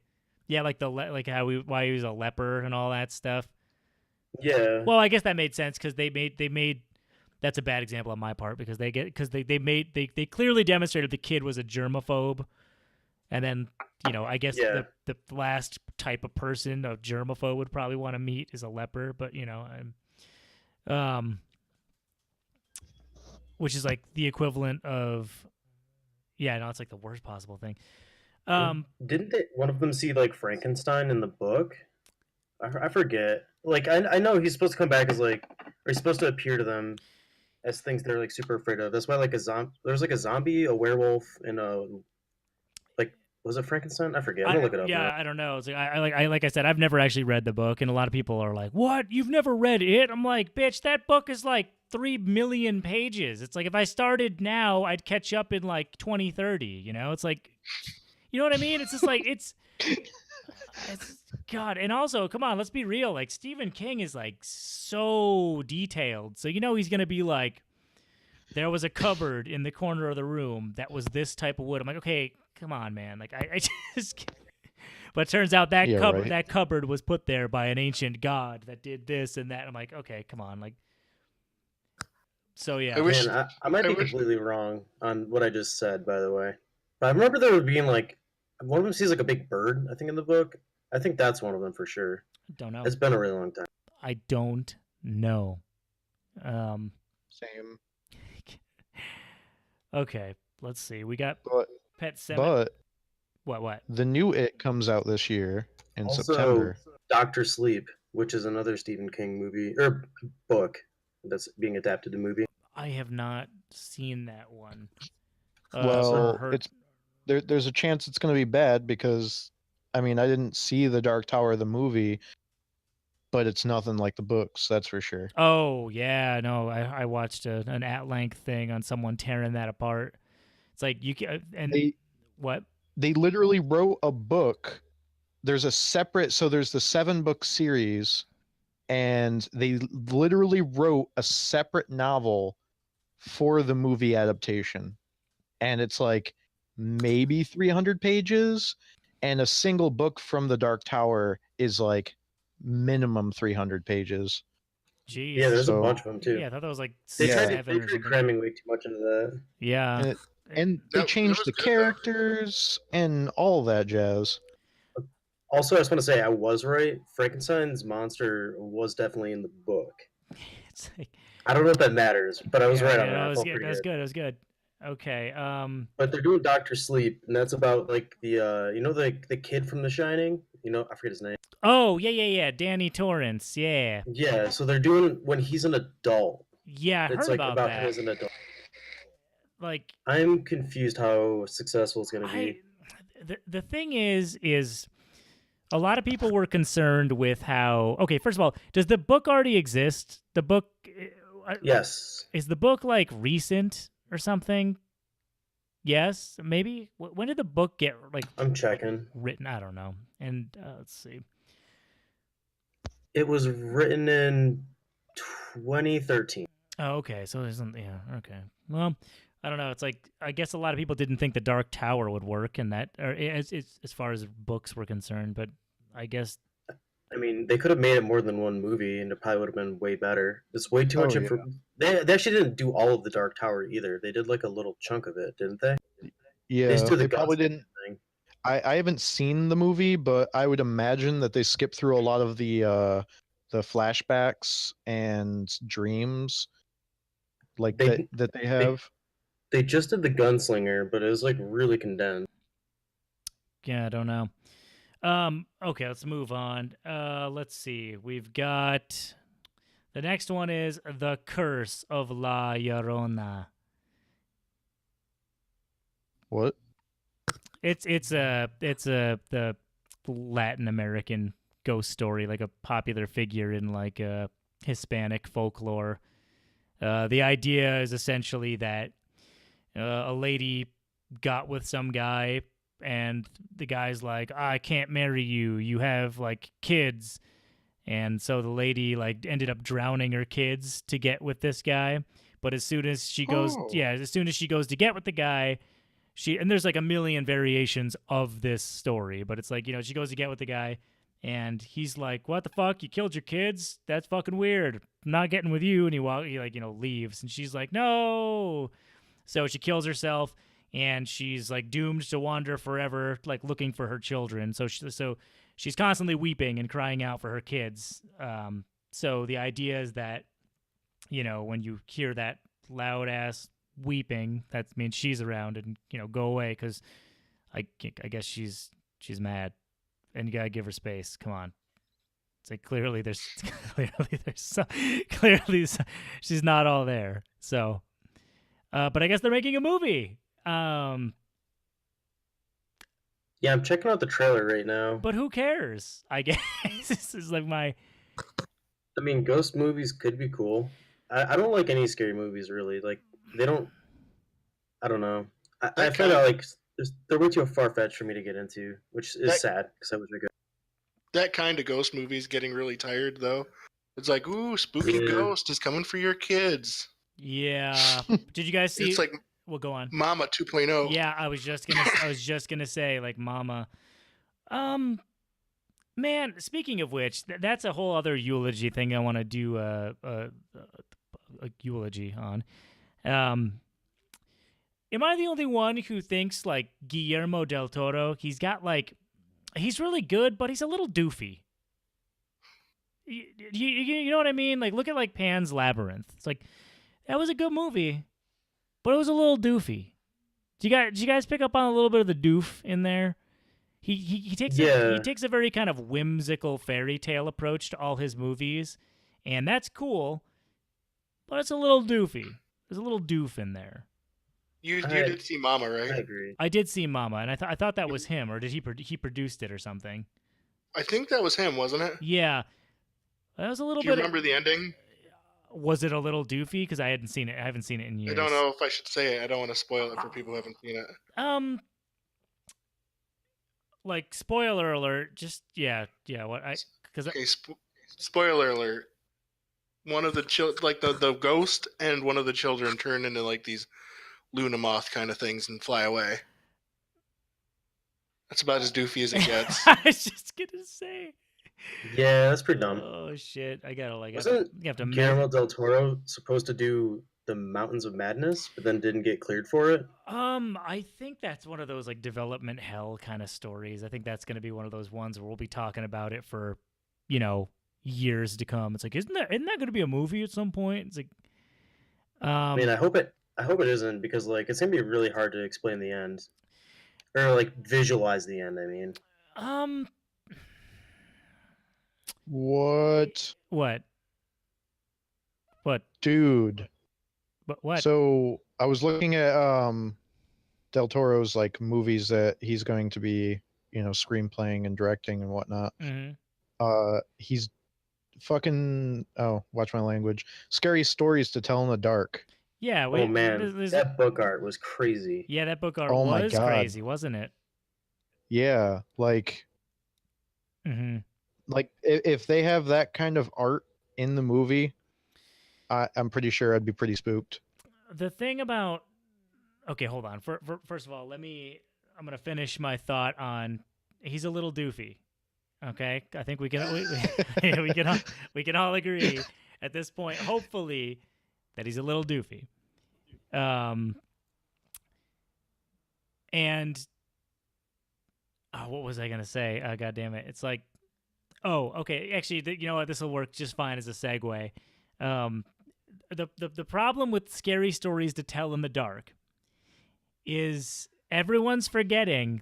S1: Yeah, like why he was a leper and all that stuff.
S3: Yeah.
S1: Well, I guess that made sense because they made. That's a bad example on my part because they clearly demonstrated the kid was a germaphobe, and then I guess the last type of person a germaphobe would probably want to meet is a leper, but which is like the equivalent of it's like the worst possible thing.
S3: Didn't one of them see like Frankenstein in the book? I forget. Like I know he's supposed to come back as like, or he's supposed to appear to them as things they're like super afraid of. That's why like there's like a zombie, a werewolf, and a was it Frankenstein? I forget. I'm gonna look it up.
S1: Yeah,
S3: now.
S1: I don't know. It's like I said, I've never actually read the book, and a lot of people are like, "What? You've never read it?" I'm like, "Bitch, that book is like 3 million pages. It's like if I started now, I'd catch up in like 2030. It's like, you know what I mean? It's just like it's God. And also, come on, let's be real. Like Stephen King is like so detailed, so he's gonna be like, there was a cupboard in the corner of the room that was this type of wood. I'm like, okay, come on, man. Like I just. But it turns out that that cupboard was put there by an ancient god that did this and that. I'm like, okay, come on, like. So yeah,
S3: I might be completely wrong on what I just said, by the way. But I remember there being like one of them sees like a big bird. I think in the book. I think that's one of them for sure.
S1: Don't know.
S3: It's been a really long time.
S1: I don't know.
S4: Same.
S1: Okay, let's see. We got Pet Sematary.
S4: But
S1: what?
S4: The new It comes out this year in September.
S3: Dr. Sleep, which is another Stephen King movie or book that's being adapted to movie.
S1: I have not seen that one.
S4: There's a chance it's going to be bad because, I mean, I didn't see The Dark Tower, the movie, but it's nothing like the books, that's for sure.
S1: Oh, yeah, no, I watched an at-length thing on someone tearing that apart. It's like, you can, and what?
S4: They literally wrote a book. There's the 7-book series, and they literally wrote a separate novel for the movie adaptation. And it's like maybe 300 pages, and a single book from The Dark Tower is like minimum 300 pages.
S1: Jeez.
S3: Yeah, there's a bunch of them too.
S1: Yeah, I thought that was like
S3: they tried cramming way too much into that.
S1: Yeah.
S4: And they changed the characters and all that jazz.
S3: Also, I just want to say I was right. Frankenstein's monster was definitely in the book.
S1: It's like,
S3: I don't know if that matters, but I was right on that.
S1: That was good. Okay.
S3: But they're doing Dr. Sleep, and that's about like the kid from The Shining. I forget his name.
S1: Oh yeah. Danny Torrance. Yeah.
S3: Yeah. So they're doing when he's an adult.
S1: Yeah, I heard about that.
S3: Him as an adult.
S1: Like,
S3: I'm confused how successful it's going to be.
S1: The thing is a lot of people were concerned with how. Okay, first of all, does the book already exist? The book.
S3: Yes.
S1: Is the book like recent or something? Yes, maybe. When did the book get like?
S3: I'm checking.
S1: Written, I don't know. And let's see.
S3: It was written in 2013.
S1: Oh, okay. So there's okay. Well, I don't know. It's like I guess a lot of people didn't think the Dark Tower would work, and that, or as far as books were concerned. But I guess.
S3: I mean, they could have made it more than one movie, and it probably would have been way better. It's way too much information. They actually didn't do all of the Dark Tower either. They did like a little chunk of it, didn't they?
S4: Yeah, they probably didn't. I haven't seen the movie, but I would imagine that they skip through a lot of the flashbacks and dreams like
S3: They
S4: that they
S3: they
S4: have.
S3: they just did the gunslinger, but it was like really condensed.
S1: Yeah, I don't know. Okay, let's move on. Let's see. We've got the next one is The Curse of La Llorona.
S4: What?
S1: It's the Latin American ghost story, like a popular figure in like Hispanic folklore. The idea is essentially that a lady got with some guy, and the guy's like, I can't marry you. You have like kids. And so the lady like ended up drowning her kids to get with this guy. But as soon as she goes, as soon as she goes to get with the guy, and there's like a million variations of this story, but it's like, she goes to get with the guy, and he's like, what the fuck? You killed your kids? That's fucking weird. I'm not getting with you. And he leaves, and she's like, no. So she kills herself, and she's like doomed to wander forever, like looking for her children. So she's constantly weeping and crying out for her kids. So the idea is that, when you hear that loud ass weeping, that means she's around, and go away, because I guess she's mad, and you gotta give her space. Come on. It's like clearly she's not all there. So, but I guess they're making a movie.
S3: Yeah, I'm checking out the trailer right now.
S1: But who cares? I guess this is like my.
S3: I mean, ghost movies could be cool. I don't like any scary movies really. Like they don't. I don't know. I find out like they're way too far fetched for me to get into, which is sad because I wish I could.
S2: That kind of ghost movie is getting really tired though. It's like, ooh, spooky ghost is coming for your kids.
S1: Yeah. Did you guys see?
S2: It's like,
S1: well, go on.
S2: Mama 2.0.
S1: Yeah, I was just gonna say like Mama. Man, speaking of which, that's a whole other eulogy thing I want to do a eulogy on. Am I the only one who thinks like Guillermo del Toro? He's really good, but he's a little doofy. You know what I mean? Like, look at like Pan's Labyrinth. It's like, that was a good movie, but it was a little doofy. Did you guys pick up on a little bit of the doof in there? He takes a very kind of whimsical fairy tale approach to all his movies, and that's cool, but it's a little doofy. There's a little doof in there.
S2: You did see Mama, right?
S3: I agree.
S1: I did see Mama, and I thought that was him, or did he produced it or something?
S2: I think that was him, wasn't it?
S1: Yeah, that was a little bit.
S2: Do you remember the ending?
S1: Was it a little doofy? Because I haven't seen it in years.
S2: I don't know if I should say it. I don't want to spoil it for people who haven't seen it.
S1: Like, spoiler alert. Just yeah. What
S2: spoiler alert. One of the the ghost and one of the children turn into like these Luna moth kind of things and fly away. That's about as doofy as it gets.
S1: I was just gonna say.
S3: Yeah, that's pretty dumb.
S1: Oh shit! I gotta like.
S3: Wasn't Guillermo del Toro supposed to do the Mountains of Madness, but then didn't get cleared for it?
S1: I think that's one of those like development hell kind of stories. I think that's gonna be one of those ones where we'll be talking about it for, years to come. It's like, isn't that gonna be a movie at some point? It's like,
S3: I mean, I hope it isn't, because like it's gonna be really hard to explain the end, or like visualize the end. I mean,
S4: What? Dude.
S1: But what?
S4: So I was looking at Del Toro's like movies that he's going to be, screenplaying and directing and whatnot.
S1: Mm-hmm.
S4: He's fucking watch my language. Scary Stories to Tell in the Dark.
S1: Yeah.
S3: Oh man, that book art was crazy.
S1: Yeah, that book art was crazy, wasn't it?
S4: Yeah, like.
S1: Mm-hmm.
S4: Like if they have that kind of art in the movie, I'm pretty sure I'd be pretty spooked.
S1: The thing about, okay, hold on. First of all, I'm gonna finish my thought on he's a little doofy. Okay, I think we can we can all agree at this point, hopefully, that he's a little doofy. And Oh, what was I gonna say? God damn it! It's like, oh, okay. Actually, you know what? This will work just fine as a segue. Um, the problem with scary stories to tell in the dark is everyone's forgetting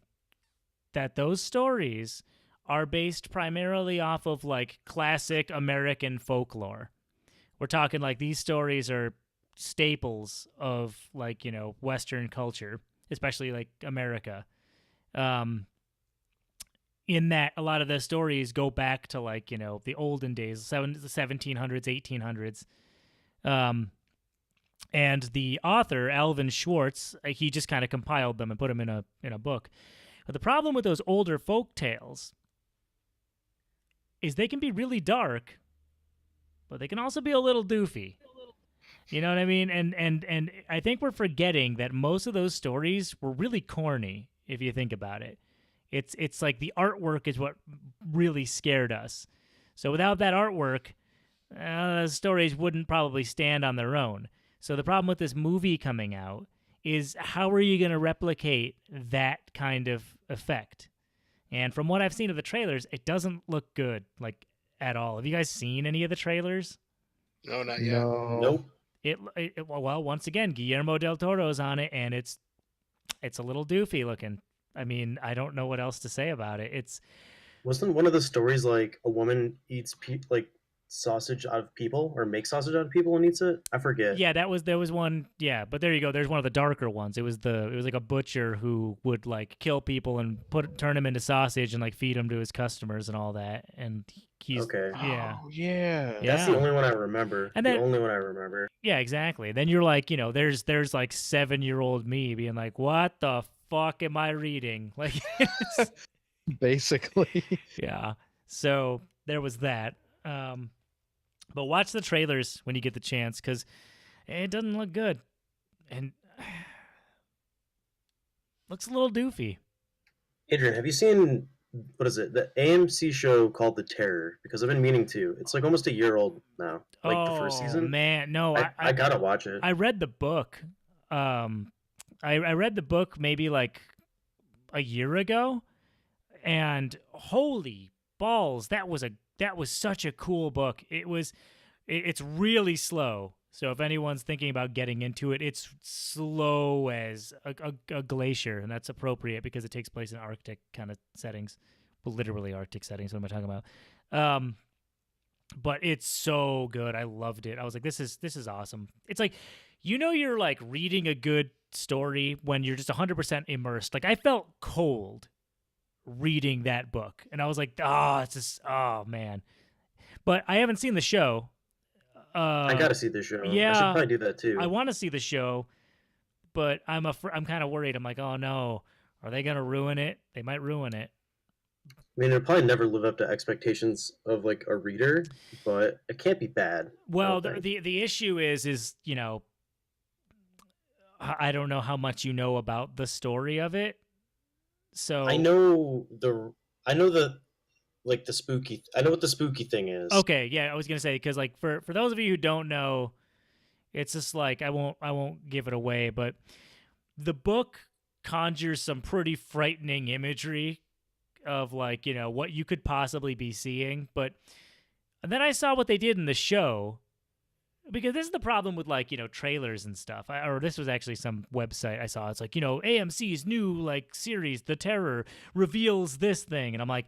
S1: that those stories are based primarily off of like classic American folklore. We're talking like these stories are staples of like, Western culture, especially like America. Um, in that a lot of the stories go back to like, the olden days, the 1700s, 1800s. And the author, Alvin Schwartz, he just kind of compiled them and put them in a book. But the problem with those older folk tales is they can be really dark, but they can also be a little doofy. You know what I mean? And I think we're forgetting that most of those stories were really corny if you think about it. It's like the artwork is what really scared us. So without that artwork, stories wouldn't probably stand on their own. So the problem with this movie coming out is how are you going to replicate that kind of effect? And from what I've seen of the trailers, it doesn't look good, like, at all. Have you guys seen any of the trailers?
S2: No, not yet.
S4: No.
S3: Nope.
S1: Well, once again, Guillermo del Toro's on it, and it's a little doofy looking. I mean, I don't know what else to say about it.
S3: Wasn't one of the stories like a woman eats like sausage out of people, or makes sausage out of people and eats it? I forget.
S1: Yeah, there was one. Yeah, but there you go. There's one of the darker ones. It was like a butcher who would like kill people and turn them into sausage and like feed them to his customers and all that. And he's
S3: Okay.
S1: yeah.
S4: Oh, yeah.
S3: That's the only one I remember.
S1: And then,
S3: the only one I remember.
S1: Yeah, exactly. Then you're like, there's like 7-year-old me being like, what the fuck am I reading? Like,
S4: Basically.
S1: yeah. So there was that. But watch the trailers when you get the chance, because it doesn't look good. And looks a little doofy.
S3: Adrian, have you seen, what is it, the AMC show called The Terror? Because I've been meaning to. It's like almost a year old now, like the first season.
S1: Oh, man. No,
S3: I gotta watch it.
S1: I read the book. I read the book maybe like a year ago, and holy balls, that was such a cool book. It's really slow. So if anyone's thinking about getting into it, it's slow as a glacier, and that's appropriate because it takes place in Arctic kind of settings. Well, literally Arctic settings. What am I talking about? But it's so good. I loved it. I was like, this is awesome. It's like, you're like reading a good story when you're just 100% immersed. Like, I felt cold reading that book, and I was like, oh man. But I haven't seen the show.
S3: I gotta see the show.
S1: Yeah,
S3: I should probably do that too.
S1: I want to see the show, but I'm kind of worried. I'm like, oh no, are they gonna ruin it? They might ruin it.
S3: I mean, it'll probably never live up to expectations of like a reader, but it can't be bad.
S1: Well, the issue is I don't know how much you know about the story of it. So
S3: I know the like the spooky. I know what the spooky thing is.
S1: Okay, yeah, I was gonna say, because like for those of you who don't know, it's just like I won't give it away, but the book conjures some pretty frightening imagery of like what you could possibly be seeing. But and then I saw what they did in the show, because this is the problem with like trailers and stuff. Or this was actually some website I saw. It's like AMC's new like series, The Terror, reveals this thing, and I'm like,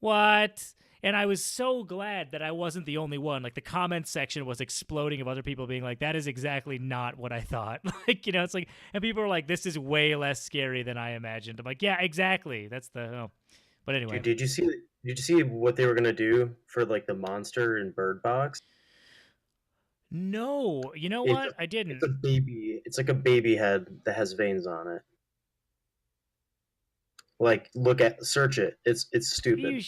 S1: what? And I was so glad that I wasn't the only one. Like, the comment section was exploding of other people being like, that is exactly not what I thought. Like, it's like, and people are like, this is way less scary than I imagined. I'm like, yeah, exactly. That's but anyway.
S3: Dude, did you see what they were gonna do for like the monster in Bird Box?
S1: No, you know what? I didn't.
S3: It's a baby. It's like a baby head that has veins on it. Like, search it. It's stupid.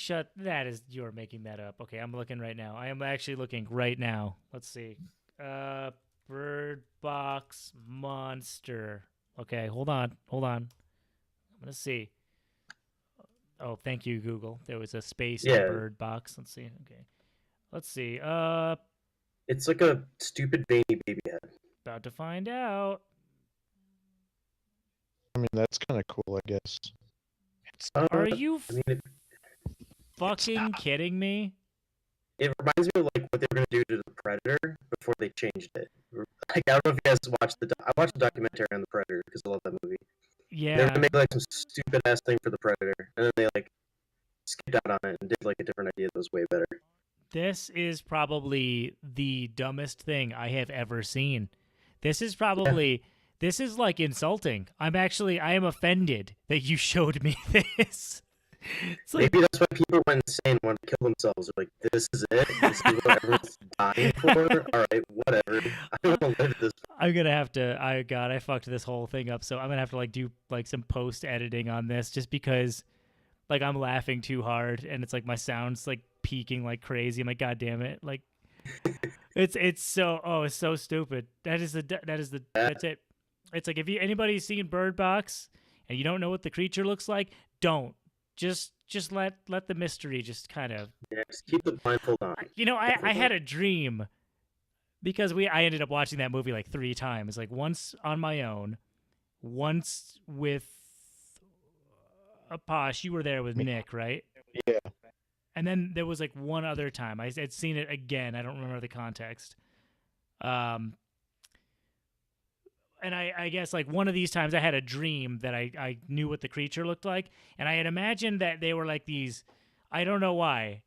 S1: You're making that up. Okay, I'm looking right now. I am actually looking right now. Let's see. Bird Box monster. Okay, hold on. I'm gonna see. Oh, thank you, Google. There was a space in Bird Box. Let's see. Okay. Let's see.
S3: It's like a stupid veiny baby head.
S1: About to find out.
S4: I mean, that's kind of cool, I guess.
S1: Are you
S3: I mean,
S1: fucking kidding me?
S3: it reminds me of like what they were gonna do to the Predator before they changed it. Like, I don't know if you guys watched I watched a documentary on the Predator because I love that movie. They were
S1: Yeah.
S3: gonna make like some stupid ass thing for the Predator, and then they like skipped out on it and did like a different idea that was way better.
S1: This is probably the dumbest thing I have ever seen. This is probably this is like insulting. I am offended that you showed me this. It's like,
S3: Maybe that's why people went insane and wanted to kill themselves. They're like, this is it? This is what everyone's dying for? Alright, whatever. I don't want to live this.
S1: I'm gonna have to. I fucked this whole thing up. So I'm gonna have to like do like some post editing on this, just because like I'm laughing too hard and it's like my sound's like peaking like crazy. I'm like, God damn it! Like it's so stupid. That's it. It's like if anybody's seen Bird Box and you don't know what the creature looks like, don't. Just let the mystery just kind of.
S3: Yeah, just keep the blindfold on.
S1: I had a dream because I ended up watching that movie like 3 times, like once on my own, once with a Posh. You were there with Nick, right?
S4: Yeah.
S1: And then there was like one other time I had seen it again. I don't remember the context. And I guess like one of these times I had a dream that I knew what the creature looked like, and I had imagined that they were like these, I don't know why,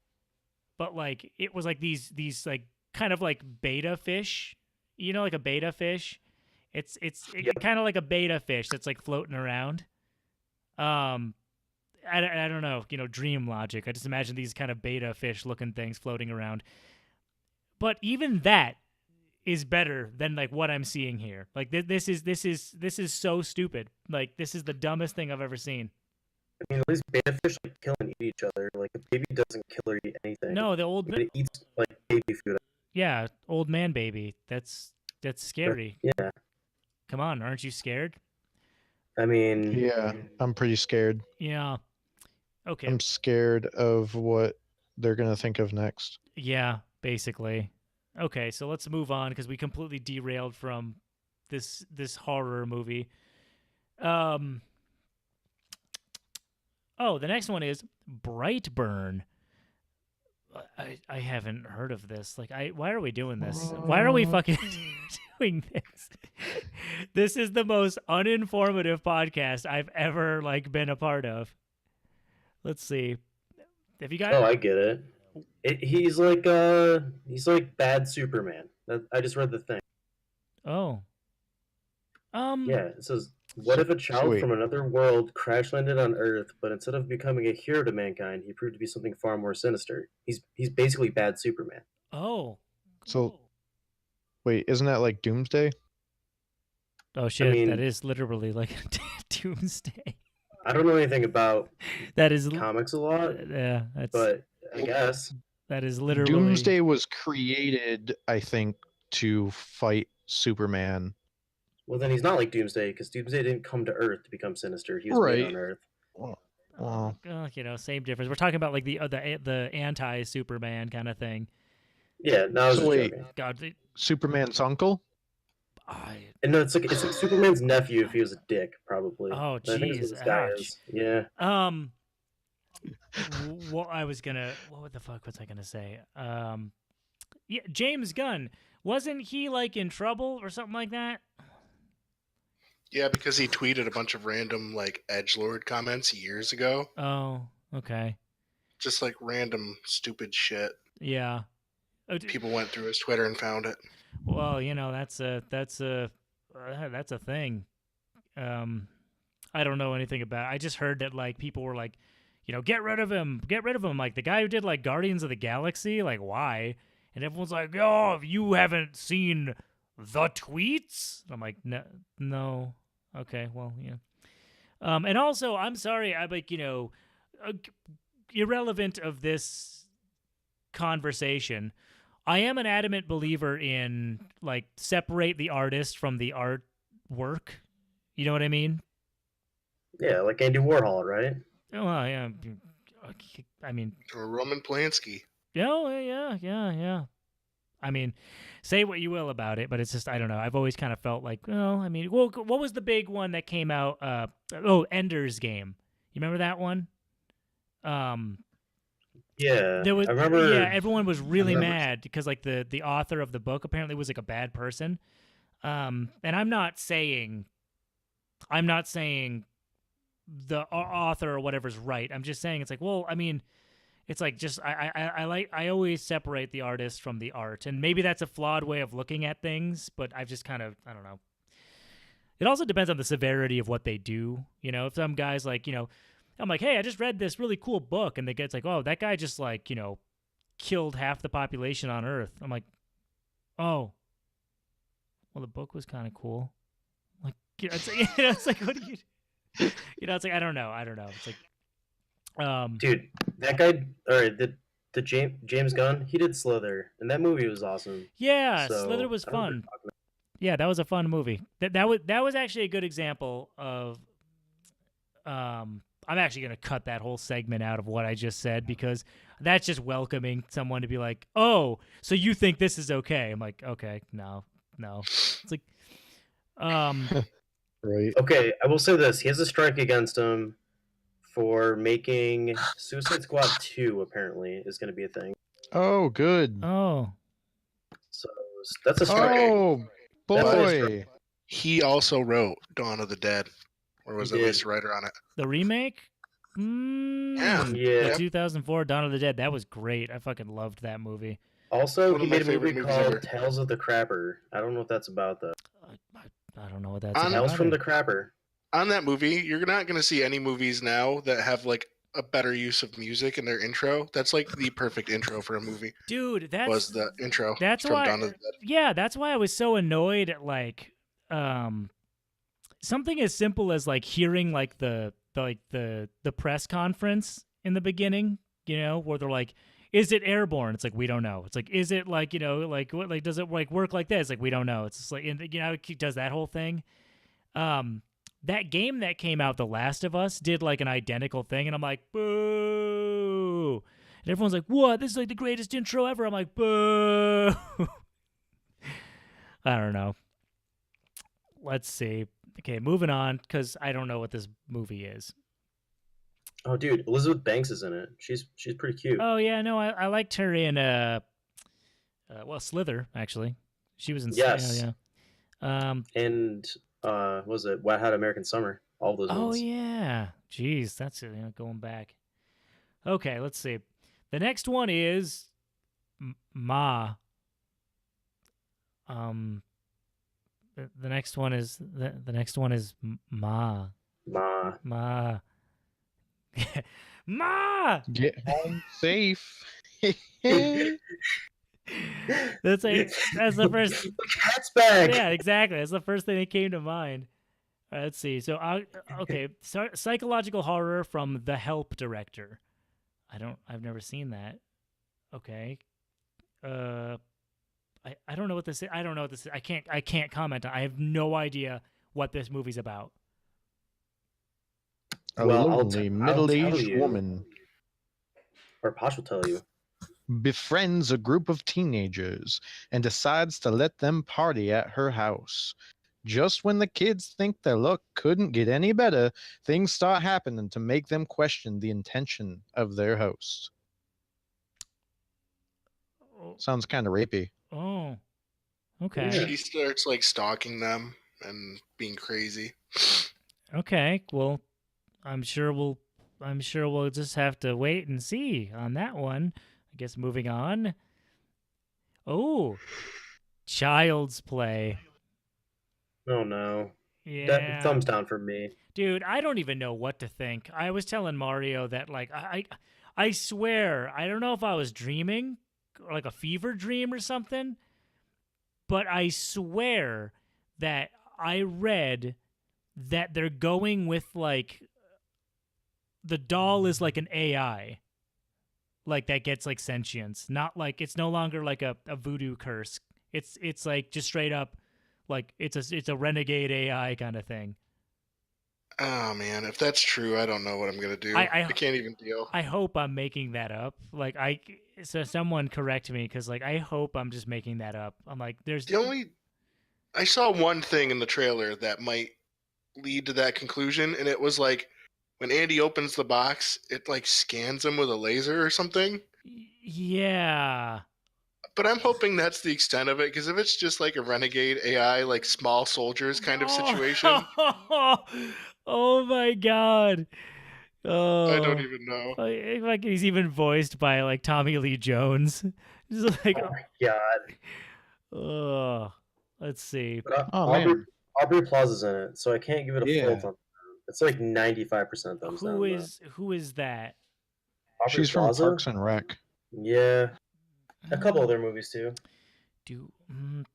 S1: but like it was like these like kind of like beta fish, like a beta fish. It's kind of like a beta fish that's like floating around. I don't know, dream logic. I just imagine these kind of beta fish looking things floating around. But even that is better than like what I'm seeing here. Like this is so stupid. Like this is the dumbest thing I've ever seen.
S3: I mean, at least beta fish like kill and eat each other. Like a baby doesn't kill or eat anything.
S1: No, the old
S3: it eats like baby food.
S1: Yeah, old man baby. That's scary.
S3: Yeah.
S1: Come on, aren't you scared?
S3: I mean,
S4: yeah, I'm pretty scared.
S1: Yeah. Okay.
S4: I'm scared of what they're gonna think of next.
S1: Yeah, basically. Okay, so let's move on because we completely derailed from this horror movie. Oh, the next one is Brightburn. I haven't heard of this. Like, why are we doing this? Why are we fucking doing this? This is the most uninformative podcast I've ever like been a part of. Let's see. Have you guys?
S3: Oh, I get it. He's like bad Superman. I just read the thing.
S1: Oh.
S3: Yeah, it says, what if a child from another world crash landed on Earth, but instead of becoming a hero to mankind, he proved to be something far more sinister? He's basically bad Superman.
S1: Oh.
S4: So, wait, isn't that like Doomsday?
S1: Oh shit! I mean, that is literally like Doomsday.
S3: I don't know anything about
S1: that is
S3: comics a lot.
S1: Yeah,
S3: but I guess
S1: that is literally
S4: Doomsday was created, I think, to fight Superman.
S3: Well, then he's not like Doomsday because Doomsday didn't come to Earth to become sinister. He was made on Earth.
S4: Well,
S1: same difference. We're talking about like the anti-Superman kind of thing.
S3: Yeah, no. So wait,
S1: God,
S4: Superman's uncle?
S3: And no, it's like Superman's nephew if he was a dick, probably.
S1: Oh, jeez,
S3: yeah.
S1: What the fuck was I gonna say? Yeah, James Gunn, wasn't he like in trouble or something like that?
S2: Yeah, because he tweeted a bunch of random like edgelord comments years ago.
S1: Oh, okay.
S2: Just like random stupid shit.
S1: Yeah.
S2: People went through his Twitter and found it.
S1: Well, that's a thing. I don't know anything about it. I just heard that like people were like, get rid of him. Like the guy who did like Guardians of the Galaxy, like why? And everyone's like, oh, you haven't seen the tweets? I'm like, no. Okay, well, yeah. And also, I'm sorry, I'm like, irrelevant of this conversation, I am an adamant believer in like separate the artist from the artwork. You know what I mean?
S3: Yeah, like Andy Warhol, right?
S1: Oh, yeah. I mean,
S2: or Roman Polanski.
S1: Yeah. I mean, say what you will about it, but it's just I don't know. I've always kind of felt like, what was the big one that came out? Ender's Game. You remember that one?
S3: Yeah,
S1: There was
S3: I remember.
S1: yeah, everyone was really mad because like the author of the book apparently was like a bad person. And I'm not saying the author or whatever's right. I'm just saying it's like, well, I mean, it's like just I always separate the artist from the art, and maybe that's a flawed way of looking at things, but I've just kind of I don't know. It also depends on the severity of what they do. You know, if some guys like I'm like, hey, I just read this really cool book, and they get like, oh, that guy just like killed half the population on Earth. I'm like, oh, well, the book was kind of cool. Like, it's like, what do you, it's like I don't know. It's like,
S3: dude, that guy, or the James Gunn, he did Slither, and that movie was awesome.
S1: yeah,
S3: So,
S1: Slither was fun. Yeah, that was a fun movie. That was actually a good example of. I'm actually gonna cut that whole segment out of what I just said because that's just welcoming someone to be like, oh, so you think this is okay? I'm like, okay, no. It's like,
S4: Right.
S3: Okay, I will say this: he has a strike against him for making Suicide Squad 2. Apparently, is going to be a thing.
S4: Oh, good.
S1: oh,
S3: So that's a strike.
S4: Oh, boy.
S2: He also wrote Dawn of the Dead, or was
S3: He
S2: at
S3: did.
S2: least a writer on it.
S1: the remake.
S2: Yeah.
S1: The 2004 Dawn of the Dead. That was great. I fucking loved that movie.
S3: Also,
S2: One
S3: he
S2: of my
S3: made a movie
S2: favorite movies
S3: called
S2: ever.
S3: Tales of the Crapper. I don't know what that's about though.
S1: I don't know what that's
S2: On-
S1: about.
S3: Tales from the Crapper.
S2: On that movie, you're not going to see any movies now that have like a better use of music in their intro. That's like the perfect intro for a movie.
S1: Dude, that's
S2: Was the intro
S1: that's
S2: from
S1: why.
S2: Dawn of the Dead.
S1: Yeah, that's why I was so annoyed at like something as simple as like hearing like the press conference in the beginning, where they're like, is it airborne? It's like, we don't know. It's like, is it like, like what, like, does it like work like this? Like, we don't know. It's just like, it does that whole thing. That game that came out, The Last of Us, did like an identical thing. And I'm like, boo. And everyone's like, what? This is like the greatest intro ever. I'm like, boo. I don't know. Let's see. Okay, moving on, because I don't know what this movie is.
S3: Oh, dude, Elizabeth Banks is in it. She's pretty cute.
S1: Oh yeah, no, I liked her in Slither actually. She was in
S3: Yes.
S1: yeah.
S3: And was it Wet Hot American Summer? All those
S1: Oh
S3: ones.
S1: yeah, jeez, that's going back. Okay, let's see. The next one is Ma. The next one is Ma. Ma. Ma.
S4: Get home safe.
S1: That's the first.
S3: The cat's back.
S1: Yeah, exactly. That's the first thing that came to mind. All right, let's see. So, okay, psychological horror from The Help director. I've never seen that. Okay. I don't know what this is. I don't know what this is. I can't comment. I have no idea what this movie's about.
S4: A
S3: Well,
S4: lonely
S3: I'll
S4: middle-aged
S3: tell you.
S4: woman
S3: Or Posh will tell you.
S4: befriends a group of teenagers and decides to let them party at her house. Just when the kids think their luck couldn't get any better, things start happening to make them question the intention of their host. Sounds kind of rapey.
S1: Oh, okay.
S3: Yeah.
S2: She starts like stalking them and being crazy.
S1: Okay. Well, I'm sure we'll just have to wait and see on that one. I guess moving on. Oh, Child's Play.
S3: Oh no.
S1: Yeah.
S3: That thumbs down for me.
S1: Dude, I don't even know what to think. I was telling Mario that like I swear, I don't know if I was dreaming or like a fever dream or something, but I swear that I read that they're going with like the doll is like an AI. Like that gets like sentience. Not like it's no longer like a voodoo curse. It's like just straight up like it's a renegade AI kind of thing.
S2: Oh man, if that's true, I don't know what I'm gonna do. I can't even deal.
S1: I hope I'm making that up. Like so someone correct me because like I hope I'm just making that up. I'm like there's
S2: I saw one thing in the trailer that might lead to that conclusion, and it was like when Andy opens the box, it like scans him with a laser or something.
S1: Yeah.
S2: But I'm hoping that's the extent of it, because if it's just like a renegade AI, like small soldiers kind of situation,
S1: Oh my god.
S2: I don't
S1: Oh,
S2: even know.
S1: like he's even voiced by like Tommy Lee Jones. Just like,
S3: Oh my god.
S1: oh, let's see.
S3: But
S4: Oh man.
S3: Aubrey Plaza's in it, so I can't give it a full
S4: Yeah.
S3: thumbs down. It's like 95% thumbs down.
S1: Who is that?
S3: Aubrey
S4: She's from
S3: Plaza?
S4: Parks and Rec.
S3: Yeah. A couple other movies too.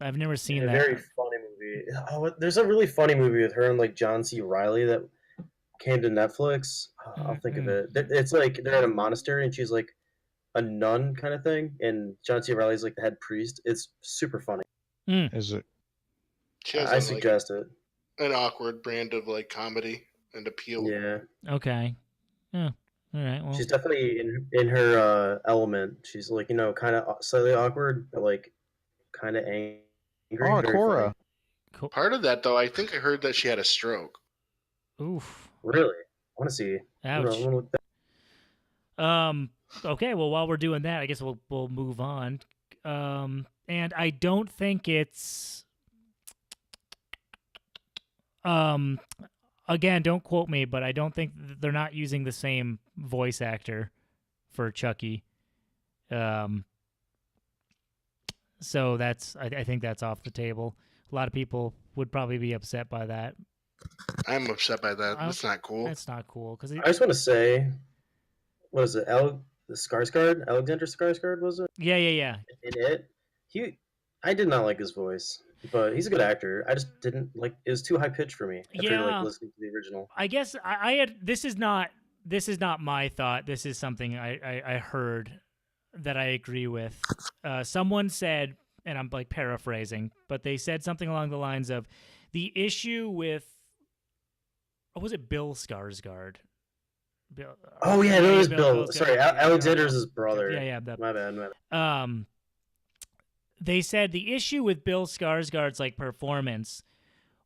S1: I've never seen
S3: A
S1: that.
S3: very funny movie. Oh, there's a really funny movie with her and like John C. Reilly that came to Netflix. I'll think of it. It's like they're in a monastery and she's like a nun kind of thing, and John C. Reilly's like the head priest. It's super funny.
S4: Is it?
S2: She has
S3: I suggest it.
S2: an awkward brand of like comedy and appeal.
S3: Yeah.
S1: Okay. Yeah. All right. Well,
S3: She's definitely in her element. She's like, kind of slightly awkward, but like kind of angry.
S4: Oh,
S3: very
S4: Cora.
S3: funny.
S2: Part of that, though, I think I heard that she had a stroke.
S1: oof.
S3: Really? I want to see.
S1: Ouch. Okay. Well, while we're doing that, I guess we'll move on. And I don't think it's. Again, don't quote me, but I don't think they're not using the same voice actor for Chucky. So I think that's off the table. A lot of people would probably be upset by that.
S2: I'm upset by that. That's not cool.
S1: That's not cool.
S3: I just want to say, what is it? Skarsgård? Alexander Skarsgård, was it?
S1: Yeah.
S3: In it, I did not like his voice, but he's a good actor. I just didn't like. It was too high pitched for me after like listening to the original.
S1: I guess I had. This is not my thought. This is something I heard that I agree with. Someone said, and I'm like paraphrasing, but they said something along the lines of the issue with. Oh, was it Bill Skarsgård?
S3: Oh yeah, that was Bill. Sorry, Alexander's his brother.
S1: Yeah.
S3: My bad.
S1: They said the issue with Bill Skarsgård's like performance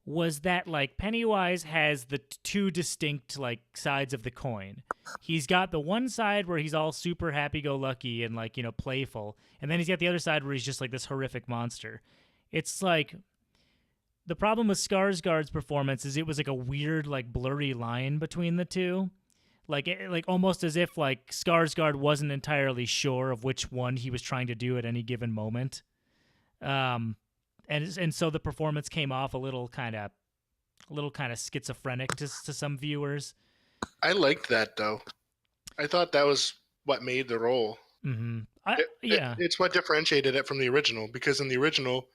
S1: was that like Pennywise has the two distinct like sides of the coin. He's got the one side where he's all super happy-go-lucky and like, playful, and then he's got the other side where he's just like this horrific monster. It's like the problem with Skarsgård's performance is it was like a weird like blurry line between the two. Like almost as if like Skarsgård wasn't entirely sure of which one he was trying to do at any given moment. And so the performance came off a little kind of schizophrenic to some viewers.
S2: I liked that though. I thought that was what made the role.
S1: Mm-hmm.
S2: It's what differentiated it from the original, because in the original,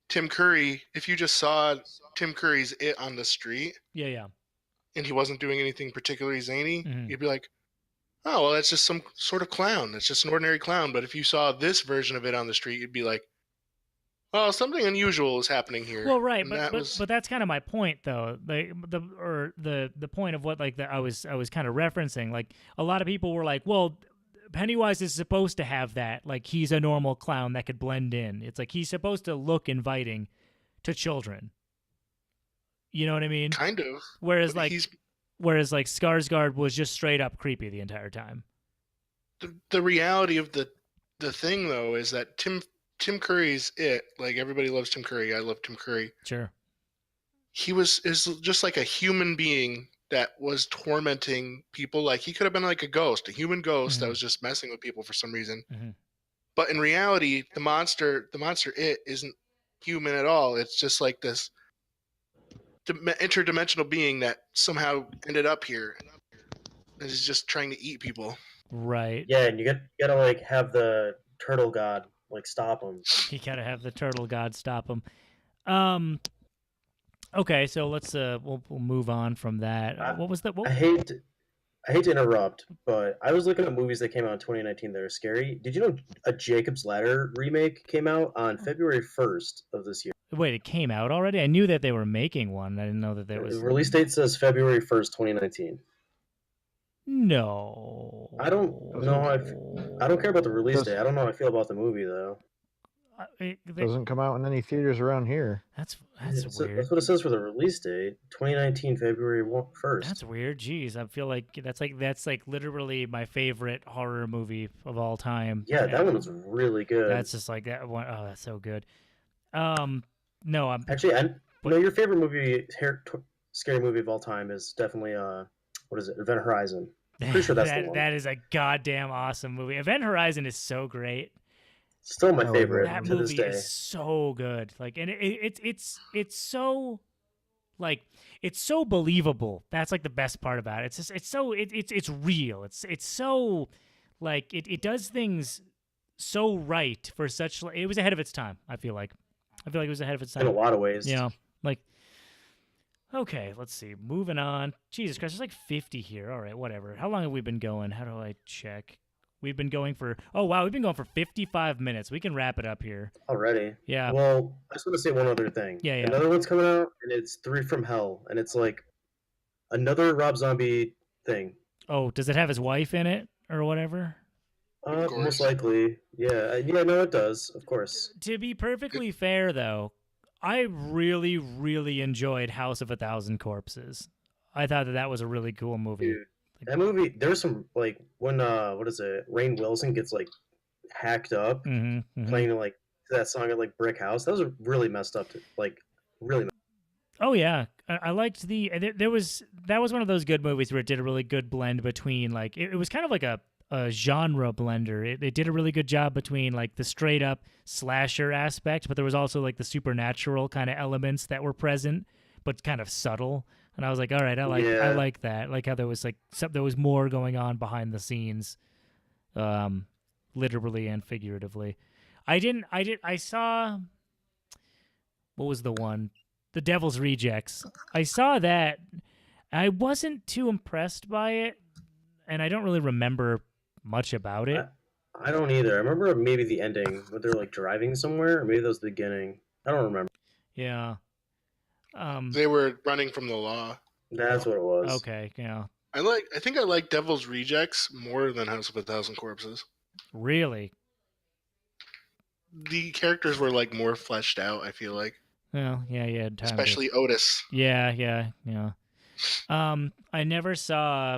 S2: Tim Curry, if you just saw Tim Curry's It on the street, and he wasn't doing anything particularly zany, you'd be like, oh, well, that's just some sort of clown. That's just an ordinary clown. But if you saw this version of It on the street, you'd be like, oh, something unusual is happening here.
S1: Well, right, but that's kind of my point, though. The point of what I was kind of referencing. Like a lot of people were like, well, Pennywise is supposed to have that. Like he's a normal clown that could blend in. It's like he's supposed to look inviting to children. You know what I mean?
S2: Kind of.
S1: Whereas Skarsgård was just straight up creepy the entire time.
S2: The reality of the thing though is that Tim Curry's It, like everybody loves Tim Curry. I love Tim Curry.
S1: Sure.
S2: He is just like a human being that was tormenting people. Like he could have been like a ghost, a human ghost that was just messing with people for some reason. But in reality, the monster It isn't human at all. It's just like this interdimensional being that somehow ended up here and is just trying to eat people.
S1: Right.
S3: Yeah, and you gotta like have the turtle god like stop him.
S1: You gotta have the turtle god stop him. Okay, so let's we'll move on from that. What was that?
S3: I hate to interrupt, but I was looking at movies that came out in 2019 that are scary. Did you know a Jacob's Ladder remake came out on February 1st of this year?
S1: Wait, it came out already? I knew that they were making one. I didn't know that there was.
S3: The release date says February 1st, 2019.
S1: No.
S3: I don't know. I don't care about the release date. I don't know how I feel about the movie though.
S4: Doesn't come out in any theaters around here.
S1: That's
S3: weird.
S1: weird.
S3: That's what it says for the release date, 2019 February 1st.
S1: That's weird. Jeez, I feel like that's like literally my favorite horror movie of all time.
S3: Yeah, that one was really good.
S1: That's just like that one. Oh, that's so good. No, I'm
S3: actually. No, your favorite movie, scary movie of all time is definitely what is it? Event Horizon. I'm pretty sure that's the one.
S1: That is a goddamn awesome movie. Event Horizon is so great.
S3: Still my favorite.
S1: That
S3: to
S1: movie
S3: this day.
S1: is so good. Like, and it's so like it's so believable. That's like the best part about it. It's just it's real. It's so like it does things so right for such. It was ahead of its time. I feel like it was ahead of its time
S3: in a lot of ways.
S1: Yeah, like. Okay, let's see. Moving on. Jesus Christ, there's like 50 here. All right, whatever. How long have we been going? How do I check? We've been going for... Oh, wow, we've been going for 55 minutes. We can wrap it up here.
S3: Already?
S1: Yeah.
S3: Well, I just want to say one other thing.
S1: Yeah.
S3: Another one's coming out, and it's 3 from Hell, and it's like another Rob Zombie thing.
S1: Oh, does it have his wife in it or whatever?
S3: Most likely. Yeah, no, it does, of course.
S1: To be perfectly fair, though, I really, really enjoyed House of a Thousand Corpses. I thought that was a really cool movie.
S3: Dude, that movie, there's some, like, when, what is it, Rainn Wilson gets, like, hacked up, playing, like, that song at, like, Brick House. That was really messed up, really messed up.
S1: Oh, yeah. I liked that was one of those good movies where it did a really good blend between, like, it was kind of like a genre blender. It did a really good job between like the straight up slasher aspect, but there was also like the supernatural kind of elements that were present, but kind of subtle. And I was like, all right, I like that. Like how there was like there was more going on behind the scenes, literally and figuratively. I saw, what was the one? The Devil's Rejects. I saw that. I wasn't too impressed by it, and I don't really remember much about it.
S3: I don't either. I remember maybe the ending, but they're like driving somewhere, or maybe that was the beginning. I don't remember.
S1: Yeah.
S2: They were running from the law.
S3: That's what it was.
S1: Okay, yeah.
S2: I think I like Devil's Rejects more than House of a Thousand Corpses.
S1: Really?
S2: The characters were like more fleshed out, I feel like.
S1: Well, yeah.
S2: Especially Otis.
S1: Yeah. I never saw.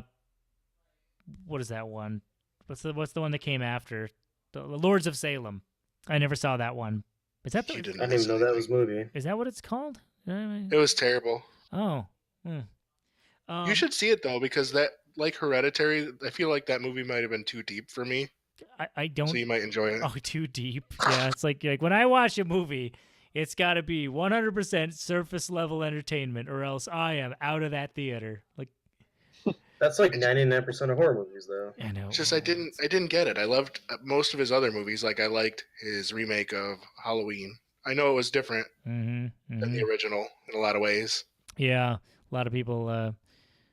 S1: What is that one? What's the one that came after? The Lords of Salem. I never saw that one. Is that
S3: I didn't even know that was a movie.
S1: Is that what it's called?
S2: It was terrible.
S1: Oh.
S2: You should see it though, because that, like Hereditary, I feel like that movie might have been too deep for me.
S1: I don't.
S2: So you might enjoy it.
S1: Oh, too deep. Yeah, it's like when I watch a movie, it's got to be 100% surface level entertainment, or else I am out of that theater. Like.
S3: That's like 99% of horror movies, though.
S1: I know.
S2: It's just I didn't get it. I loved most of his other movies. Like I liked his remake of Halloween. I know it was different than the original in a lot of ways.
S1: Yeah, a lot of people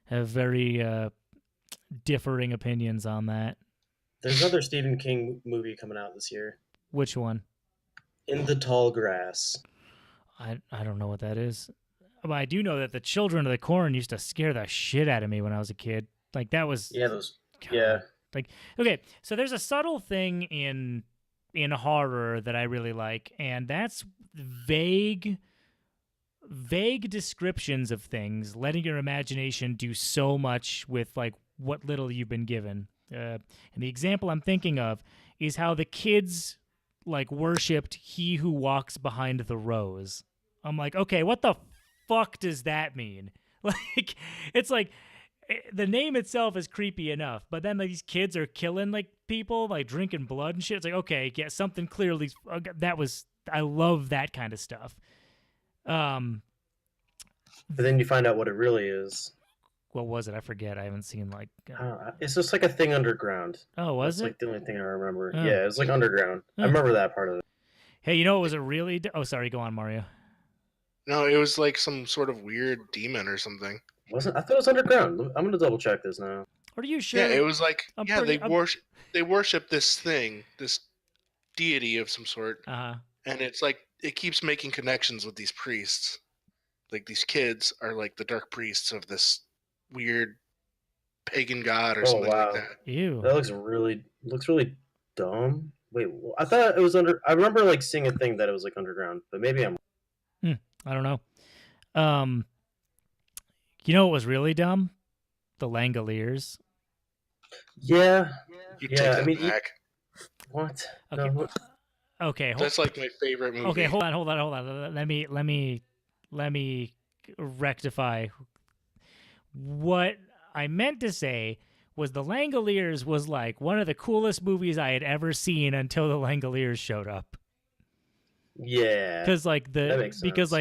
S1: have very differing opinions on that.
S3: There's another Stephen King movie coming out this year.
S1: Which one?
S3: In the Tall Grass.
S1: I don't know what that is. But I do know that the Children of the Corn used to scare the shit out of me when I was a kid. Like that was Like okay, so there's a subtle thing in horror that I really like, and that's vague descriptions of things, letting your imagination do so much with like what little you've been given. And the example I'm thinking of is how the kids like worshipped He Who Walks Behind the Rose. I'm like, okay, what the fuck does that mean? Like, it's like the name itself is creepy enough, but then like, these kids are killing like people, like drinking blood and shit. It's like, okay, yeah, something clearly I love that kind of stuff.
S3: But then you find out what it really is.
S1: What was it? I forget. I haven't seen like.
S3: It's just like a thing underground.
S1: Oh, was
S3: That's
S1: it?
S3: like the only thing I remember.
S1: Oh.
S3: Yeah, it was like underground. I remember that part of it.
S1: Hey, you know what was a really? Oh, sorry. Go on, Mario.
S2: No, it was like some sort of weird demon or something.
S3: Wasn't? I thought it was underground. I'm gonna double check this now.
S1: Are you sure?
S2: Yeah, it was like they worship this thing, this deity of some sort, and it's like it keeps making connections with these priests. Like these kids are like the dark priests of this weird pagan god or something like that.
S1: Ew.
S3: That looks really dumb. Wait, I thought it was under. I remember like seeing a thing that it was like underground, but maybe I'm.
S1: I don't know. You know what was really dumb? The Langoliers.
S3: Yeah,
S2: You
S3: yeah.
S2: take
S3: I
S2: that
S3: mean,
S2: back.
S3: what?
S1: Okay.
S3: No.
S1: Okay.
S2: That's like my favorite movie.
S1: Okay. Hold on. Let me rectify. What I meant to say was the Langoliers was like one of the coolest movies I had ever seen until the Langoliers showed up.
S3: Yeah,
S1: Because
S3: that makes sense.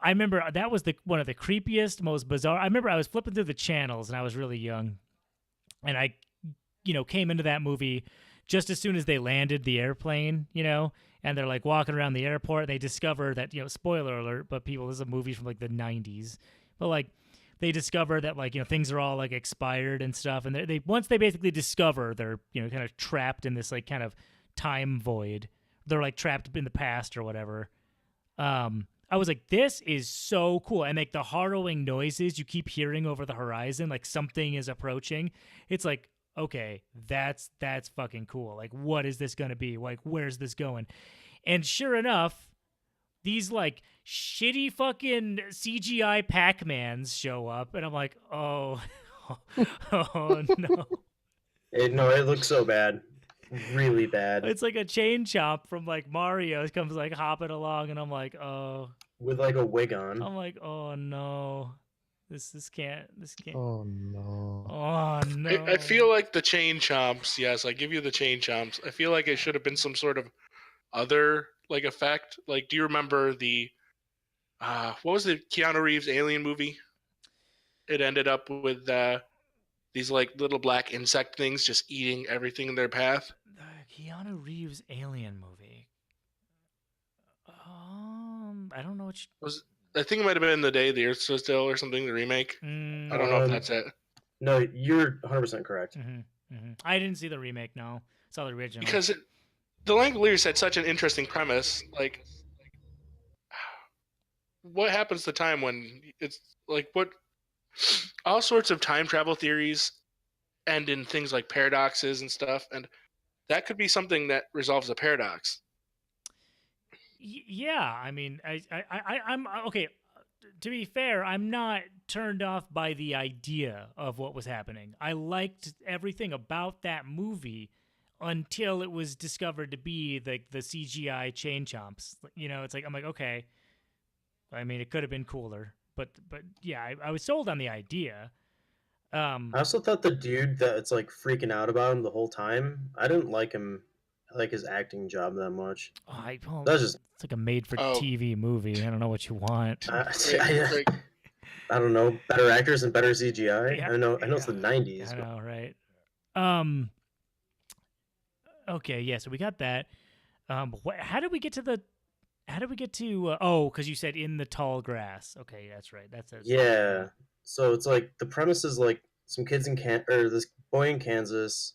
S1: I remember that was one of the creepiest, most bizarre. I remember I was flipping through the channels and I was really young, and I, came into that movie just as soon as they landed the airplane, and they're like walking around the airport. And they discover that, spoiler alert, but people, this is a movie from like the 90s, but like they discover that like things are all like expired and stuff, and they once they basically discover they're kind of trapped in this like kind of time void. They're like trapped in the past or whatever. I was like, this is so cool. And like the harrowing noises you keep hearing over the horizon, like something is approaching. It's like, okay, that's fucking cool. Like, what is this gonna be? Like, where's this going? And sure enough, these like shitty fucking CGI Pac-Mans show up, and I'm like, oh, oh no.
S3: No, it looks so bad, really bad.
S1: It's like a chain chomp from like Mario. It comes like hopping along, and I'm like, oh.
S3: With like a wig on.
S1: I'm like, oh no, this can't.
S4: Oh no.
S1: Oh no.
S2: I feel like the chain chomps. Yes, I give you the chain chomps. I feel like it should have been some sort of other like effect. Like, do you remember the what was the Keanu Reeves alien movie? It ended up with these like little black insect things just eating everything in their path.
S1: The Keanu Reeves alien movie. I don't know what
S2: I think it might have been The Day the Earth Stood Still or something, the remake. I don't know if that's it.
S3: No, you're 100% correct.
S1: I didn't see the remake, no. I saw the original.
S2: Because the Langoliers had such an interesting premise. Like, what happens to time when it's like what all sorts of time travel theories end in things like paradoxes and stuff, and that could be something that resolves a paradox.
S1: Yeah, I mean, I'm okay. To be fair, I'm not turned off by the idea of what was happening. I liked everything about that movie until it was discovered to be the CGI chain chomps. It's like I'm like, okay. I mean, it could have been cooler, but yeah, I was sold on the idea.
S3: I also thought the dude that it's like freaking out about him the whole time. I didn't like him, like his acting job that much. That's just
S1: it's like a made-for-TV movie. I don't know what you want.
S3: I don't know, better actors and better CGI.
S1: Yeah,
S3: I know it's the 90s.
S1: I know, right? Okay, yeah. So we got that. How did we get to? Oh, because you said in the tall grass. Okay, that's right. That's it.
S3: Yeah. So it's like the premise is like some kids in this boy in Kansas.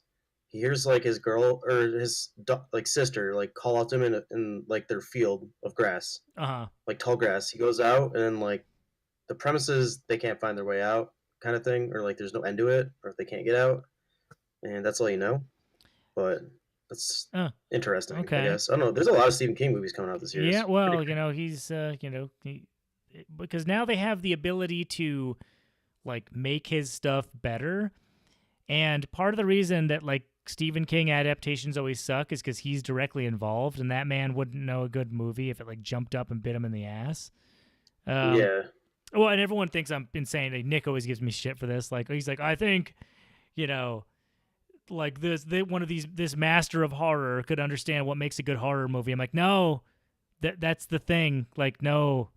S3: He hears like his girl or his like sister like call out to him in like their field of grass, like tall grass. He goes out and then like the premise is they can't find their way out, kind of thing, or like there's no end to it, or if they can't get out, and that's all you know. But that's interesting.
S1: Okay.
S3: I guess I don't know. There's a lot of Stephen King movies coming out this year.
S1: Yeah, well, he's because now they have the ability to like make his stuff better, and part of the reason that like Stephen King adaptations always suck is because he's directly involved, and that man wouldn't know a good movie if it like jumped up and bit him in the ass.
S3: Yeah.
S1: Well, and everyone thinks I'm insane. Like, Nick always gives me shit for this. Like, he's like, I think, like this master of horror could understand what makes a good horror movie. I'm like, no, that's the thing. Like, no.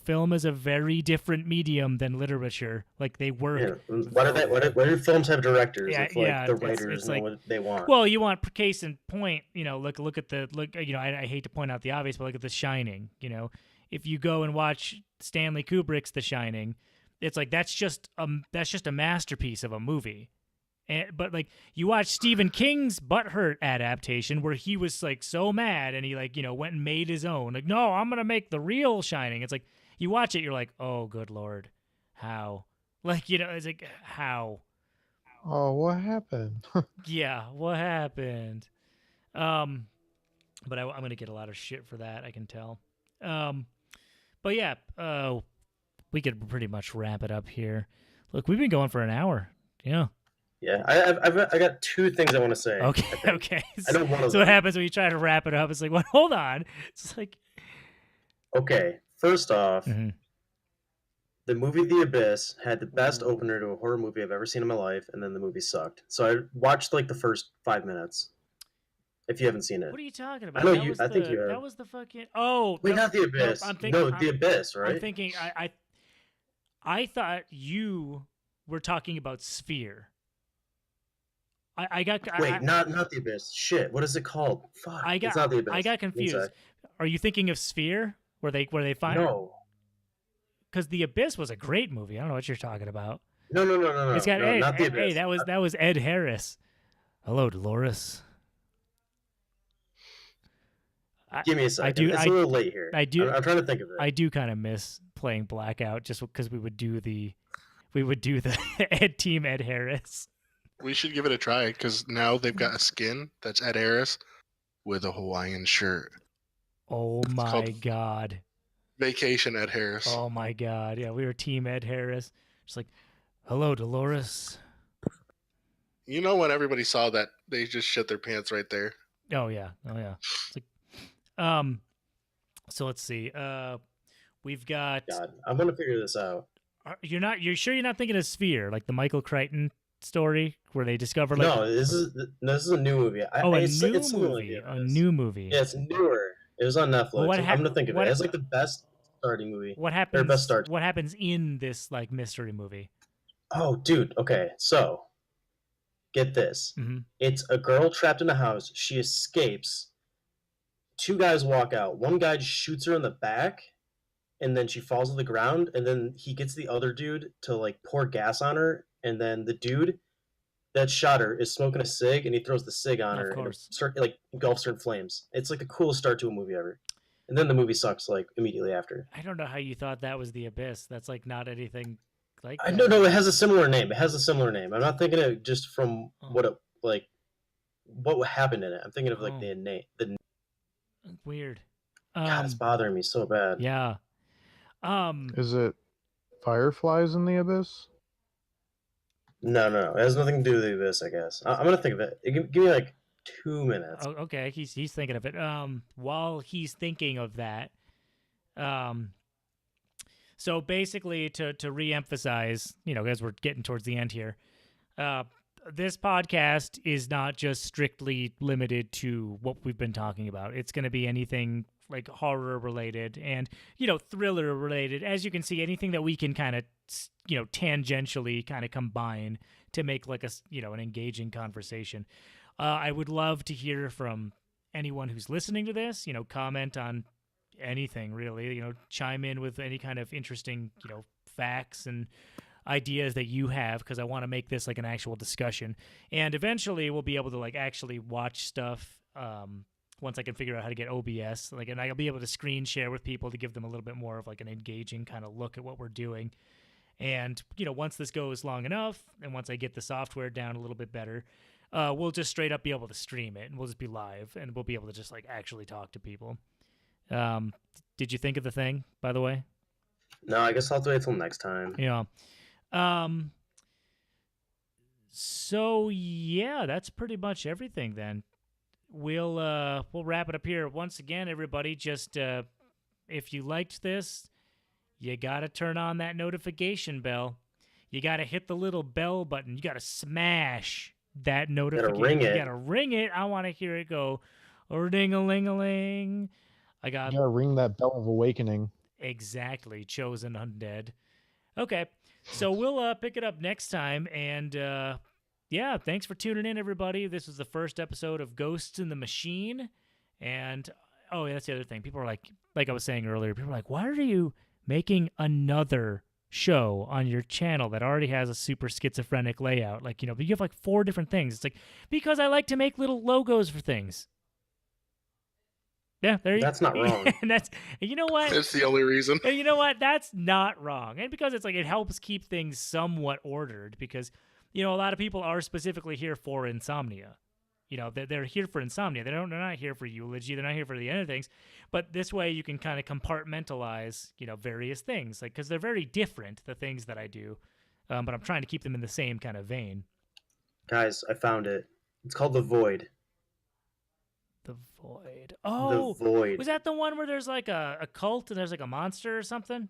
S1: Film is a very different medium than literature. Like, they work.
S3: Yeah. Why do films have directors?
S1: Yeah,
S3: if, like, the writers know what they want.
S1: Well, you want case in point. Look at I hate to point out the obvious, but look at The Shining. If you go and watch Stanley Kubrick's The Shining, it's like that's just a masterpiece of a movie. But like you watch Stephen King's Butthurt adaptation where he was like so mad and he like went and made his own. Like, no, I'm gonna make the real Shining. It's like you watch it, you're like, oh, good lord, how? Like it's like how?
S4: Oh, what happened?
S1: Yeah, what happened? But I'm going to get a lot of shit for that, I can tell. But yeah, we could pretty much wrap it up here. Look, we've been going for an hour. Yeah.
S3: Yeah, I got two things I want to say.
S1: Okay, okay.
S3: I know one of
S1: So
S3: them.
S1: what happens when you try to wrap it up? It's like, well, hold on. It's like,
S3: okay, first off,
S1: mm-hmm.
S3: the movie The Abyss had the best opener to a horror movie I've ever seen in my life, and then the movie sucked. So I watched like the first 5 minutes. If you haven't seen it,
S1: What are you talking about?
S3: I know
S1: that
S3: you.
S1: Was
S3: I think
S1: the,
S3: you have.
S1: That was the fucking. Oh,
S3: wait,
S1: no,
S3: not The Abyss.
S1: No,
S3: The Abyss, right?
S1: I'm thinking. I thought you were talking about Sphere. I got.
S3: Wait, not The Abyss. Shit, what is it called? Fuck, it's not The Abyss.
S1: I got confused. Are you thinking of Sphere? Where they find?
S3: No.
S1: Because The Abyss was a great movie. I don't know what you're talking about.
S3: No.
S1: It's got
S3: not The Abyss.
S1: Hey, that was Ed Harris. Hello, Dolores.
S3: Give me a second. It's a little late here. I'm trying to think of it.
S1: I do kind of miss playing Blackout just because we would do the Ed Harris.
S2: We should give it a try because now they've got a skin that's Ed Harris with a Hawaiian shirt.
S1: Oh my God.
S2: Vacation Ed Harris.
S1: Oh my God. Yeah, we were Team Ed Harris. Just like, hello, Dolores.
S2: You know when everybody saw that, they just shit their pants right there.
S1: Oh yeah. It's like, so let's see. We've got.
S3: God, I'm gonna figure this out.
S1: You're sure you're not thinking of Sphere, like the Michael Crichton story where they discover like.
S3: No, this is a new movie.
S1: A new movie.
S3: Yeah, it's newer. It was on Netflix. Well, I'm gonna think of it. It's like the best starting movie.
S1: What happens? What happens in this like mystery movie?
S3: Oh, dude. Okay, so get this.
S1: Mm-hmm.
S3: It's a girl trapped in a house. She escapes. Two guys walk out. One guy just shoots her in the back, and then she falls to the ground. And then he gets the other dude to like pour gas on her. And then the dude that shot her is smoking a cig, and he throws the cig on her, and it engulfs her in flames. It's like the coolest start to a movie ever. And then the movie sucks like immediately after.
S1: I don't know how you thought that was The Abyss. That's like not anything like.
S3: No, it has a similar name. I'm not thinking it just from what happened in it. I'm thinking of like the
S1: weird.
S3: God, it's bothering me so bad.
S1: Yeah.
S4: Is it Fireflies in the Abyss?
S3: No. It has nothing to do with The Abyss, I guess. I'm gonna think of it. Give me like 2 minutes.
S1: Oh, okay, he's thinking of it. While he's thinking of that, so basically to reemphasize, as we're getting towards the end here, this podcast is not just strictly limited to what we've been talking about. It's going to be anything like horror related and, thriller related. As you can see, anything that we can kind of, tangentially kind of combine to make like an engaging conversation. I would love to hear from anyone who's listening to this, comment on anything really, chime in with any kind of interesting, facts and ideas that you have, because I want to make this like an actual discussion. And eventually we'll be able to like actually watch stuff once I can figure out how to get OBS, and I'll be able to screen share with people to give them a little bit more of like an engaging kind of look at what we're doing. And once this goes long enough, and once I get the software down a little bit better, we'll just straight up be able to stream it, and we'll just be live, and we'll be able to just like actually talk to people. Did you think of the thing, by the way?
S3: No, I guess I'll have to wait till next time.
S1: Yeah. So yeah, that's pretty much everything then. We'll wrap it up here. Once again, everybody, just if you liked this, you got to turn on that notification bell. You got to hit the little bell button. You got to smash that notification. You got to ring it. I want to hear it go ring-a-ling-a-ling. You got
S4: to ring that bell of awakening.
S1: Exactly. Chosen undead. Okay. So we'll pick it up next time, and yeah, thanks for tuning in, everybody. This was the first episode of Ghosts in the Machine, and oh, yeah, that's the other thing. People are like I was saying earlier, people are like, why are you making another show on your channel that already has a super schizophrenic layout? Like, but you have like 4 different things. It's like, because I like to make little logos for things. Yeah, there you go.
S3: That's not wrong.
S1: And you know what?
S2: That's the only reason.
S1: And you know what? That's not wrong. And because it's like it helps keep things somewhat ordered, because a lot of people are specifically here for insomnia. You know, they're here for insomnia. They're not here for eulogy. They're not here for the other things. But this way you can kind of compartmentalize, you know, various things, like, because they're very different, the things that I do. But I'm trying to keep them in the same kind of vein.
S3: Guys, I found it. It's called The Void.
S1: The Void. Oh,
S3: The Void.
S1: was that the one where there's like a cult and there's like a monster or something?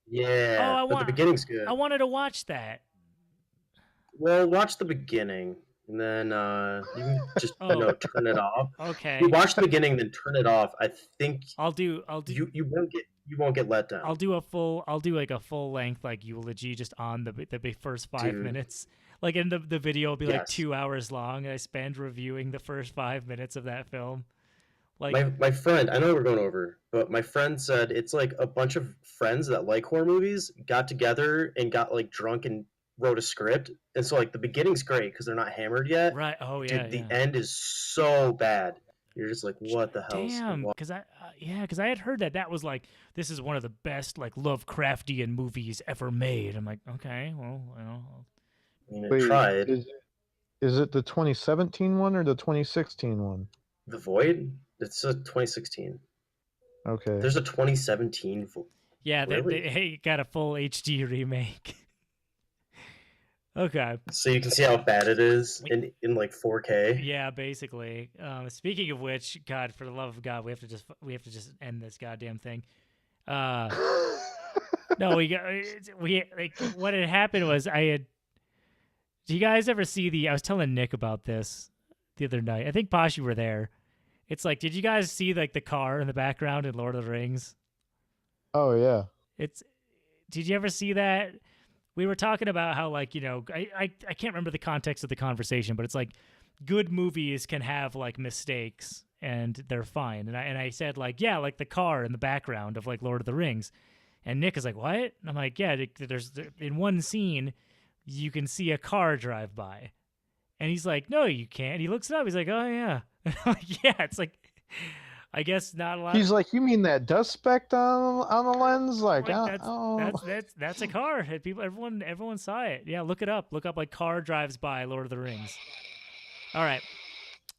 S3: Yeah, but the beginning's good.
S1: I wanted to watch that.
S3: Well, watch the beginning, and then you can just turn it off.
S1: Okay.
S3: You watch the beginning, then turn it off. I think
S1: I'll do.
S3: You won't get let down.
S1: I'll do like a full length like eulogy just on the first 5 minutes. Like in the video will be like 2 hours long. And I spend reviewing the first 5 minutes of that film. Like
S3: my friend, I know we're going over, but my friend said it's like a bunch of friends that like horror movies got together and got like drunk and wrote a script. And so like the beginning's great because they're not hammered yet.
S1: Right. Oh yeah.
S3: Dude, the end is so bad. You're just like, what the hell?
S1: Damn. Because I had heard that was like, this is one of the best like Lovecraftian movies ever made. I'm like, okay, well, you know.
S3: I tried.
S4: Is it the 2017 one or the 2016 one?
S3: The Void? It's a 2016.
S4: Okay.
S3: There's a 2017.
S1: Yeah,
S3: really?
S1: they got a full HD remake. Okay.
S3: So you can see how bad it is in like 4K.
S1: Yeah, basically. Speaking of which, God, for the love of God, we have to just end this goddamn thing. No, what had happened was do you guys ever see I was telling Nick about this the other night. I think Posh, you were there. It's like, did you guys see like the car in the background in Lord of the Rings?
S4: Oh yeah.
S1: Did you ever see that? We were talking about how, like, you know, I can't remember the context of the conversation, but it's like good movies can have like mistakes and they're fine. And I said like, yeah, like the car in the background of like Lord of the Rings. And Nick is like, what? And I'm like, yeah, there's in one scene you can see a car drive by. And he's like, no, you can't. He looks it up. He's like, oh yeah. I'm like, yeah, it's like, I guess not a lot.
S4: He's like, you mean that dust speck on the lens? Like
S1: that's a car. Everyone saw it. Yeah, look it up. Look up like car drives by Lord of the Rings. All right.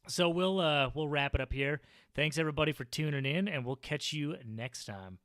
S1: So we'll wrap it up here. Thanks everybody for tuning in, and we'll catch you next time.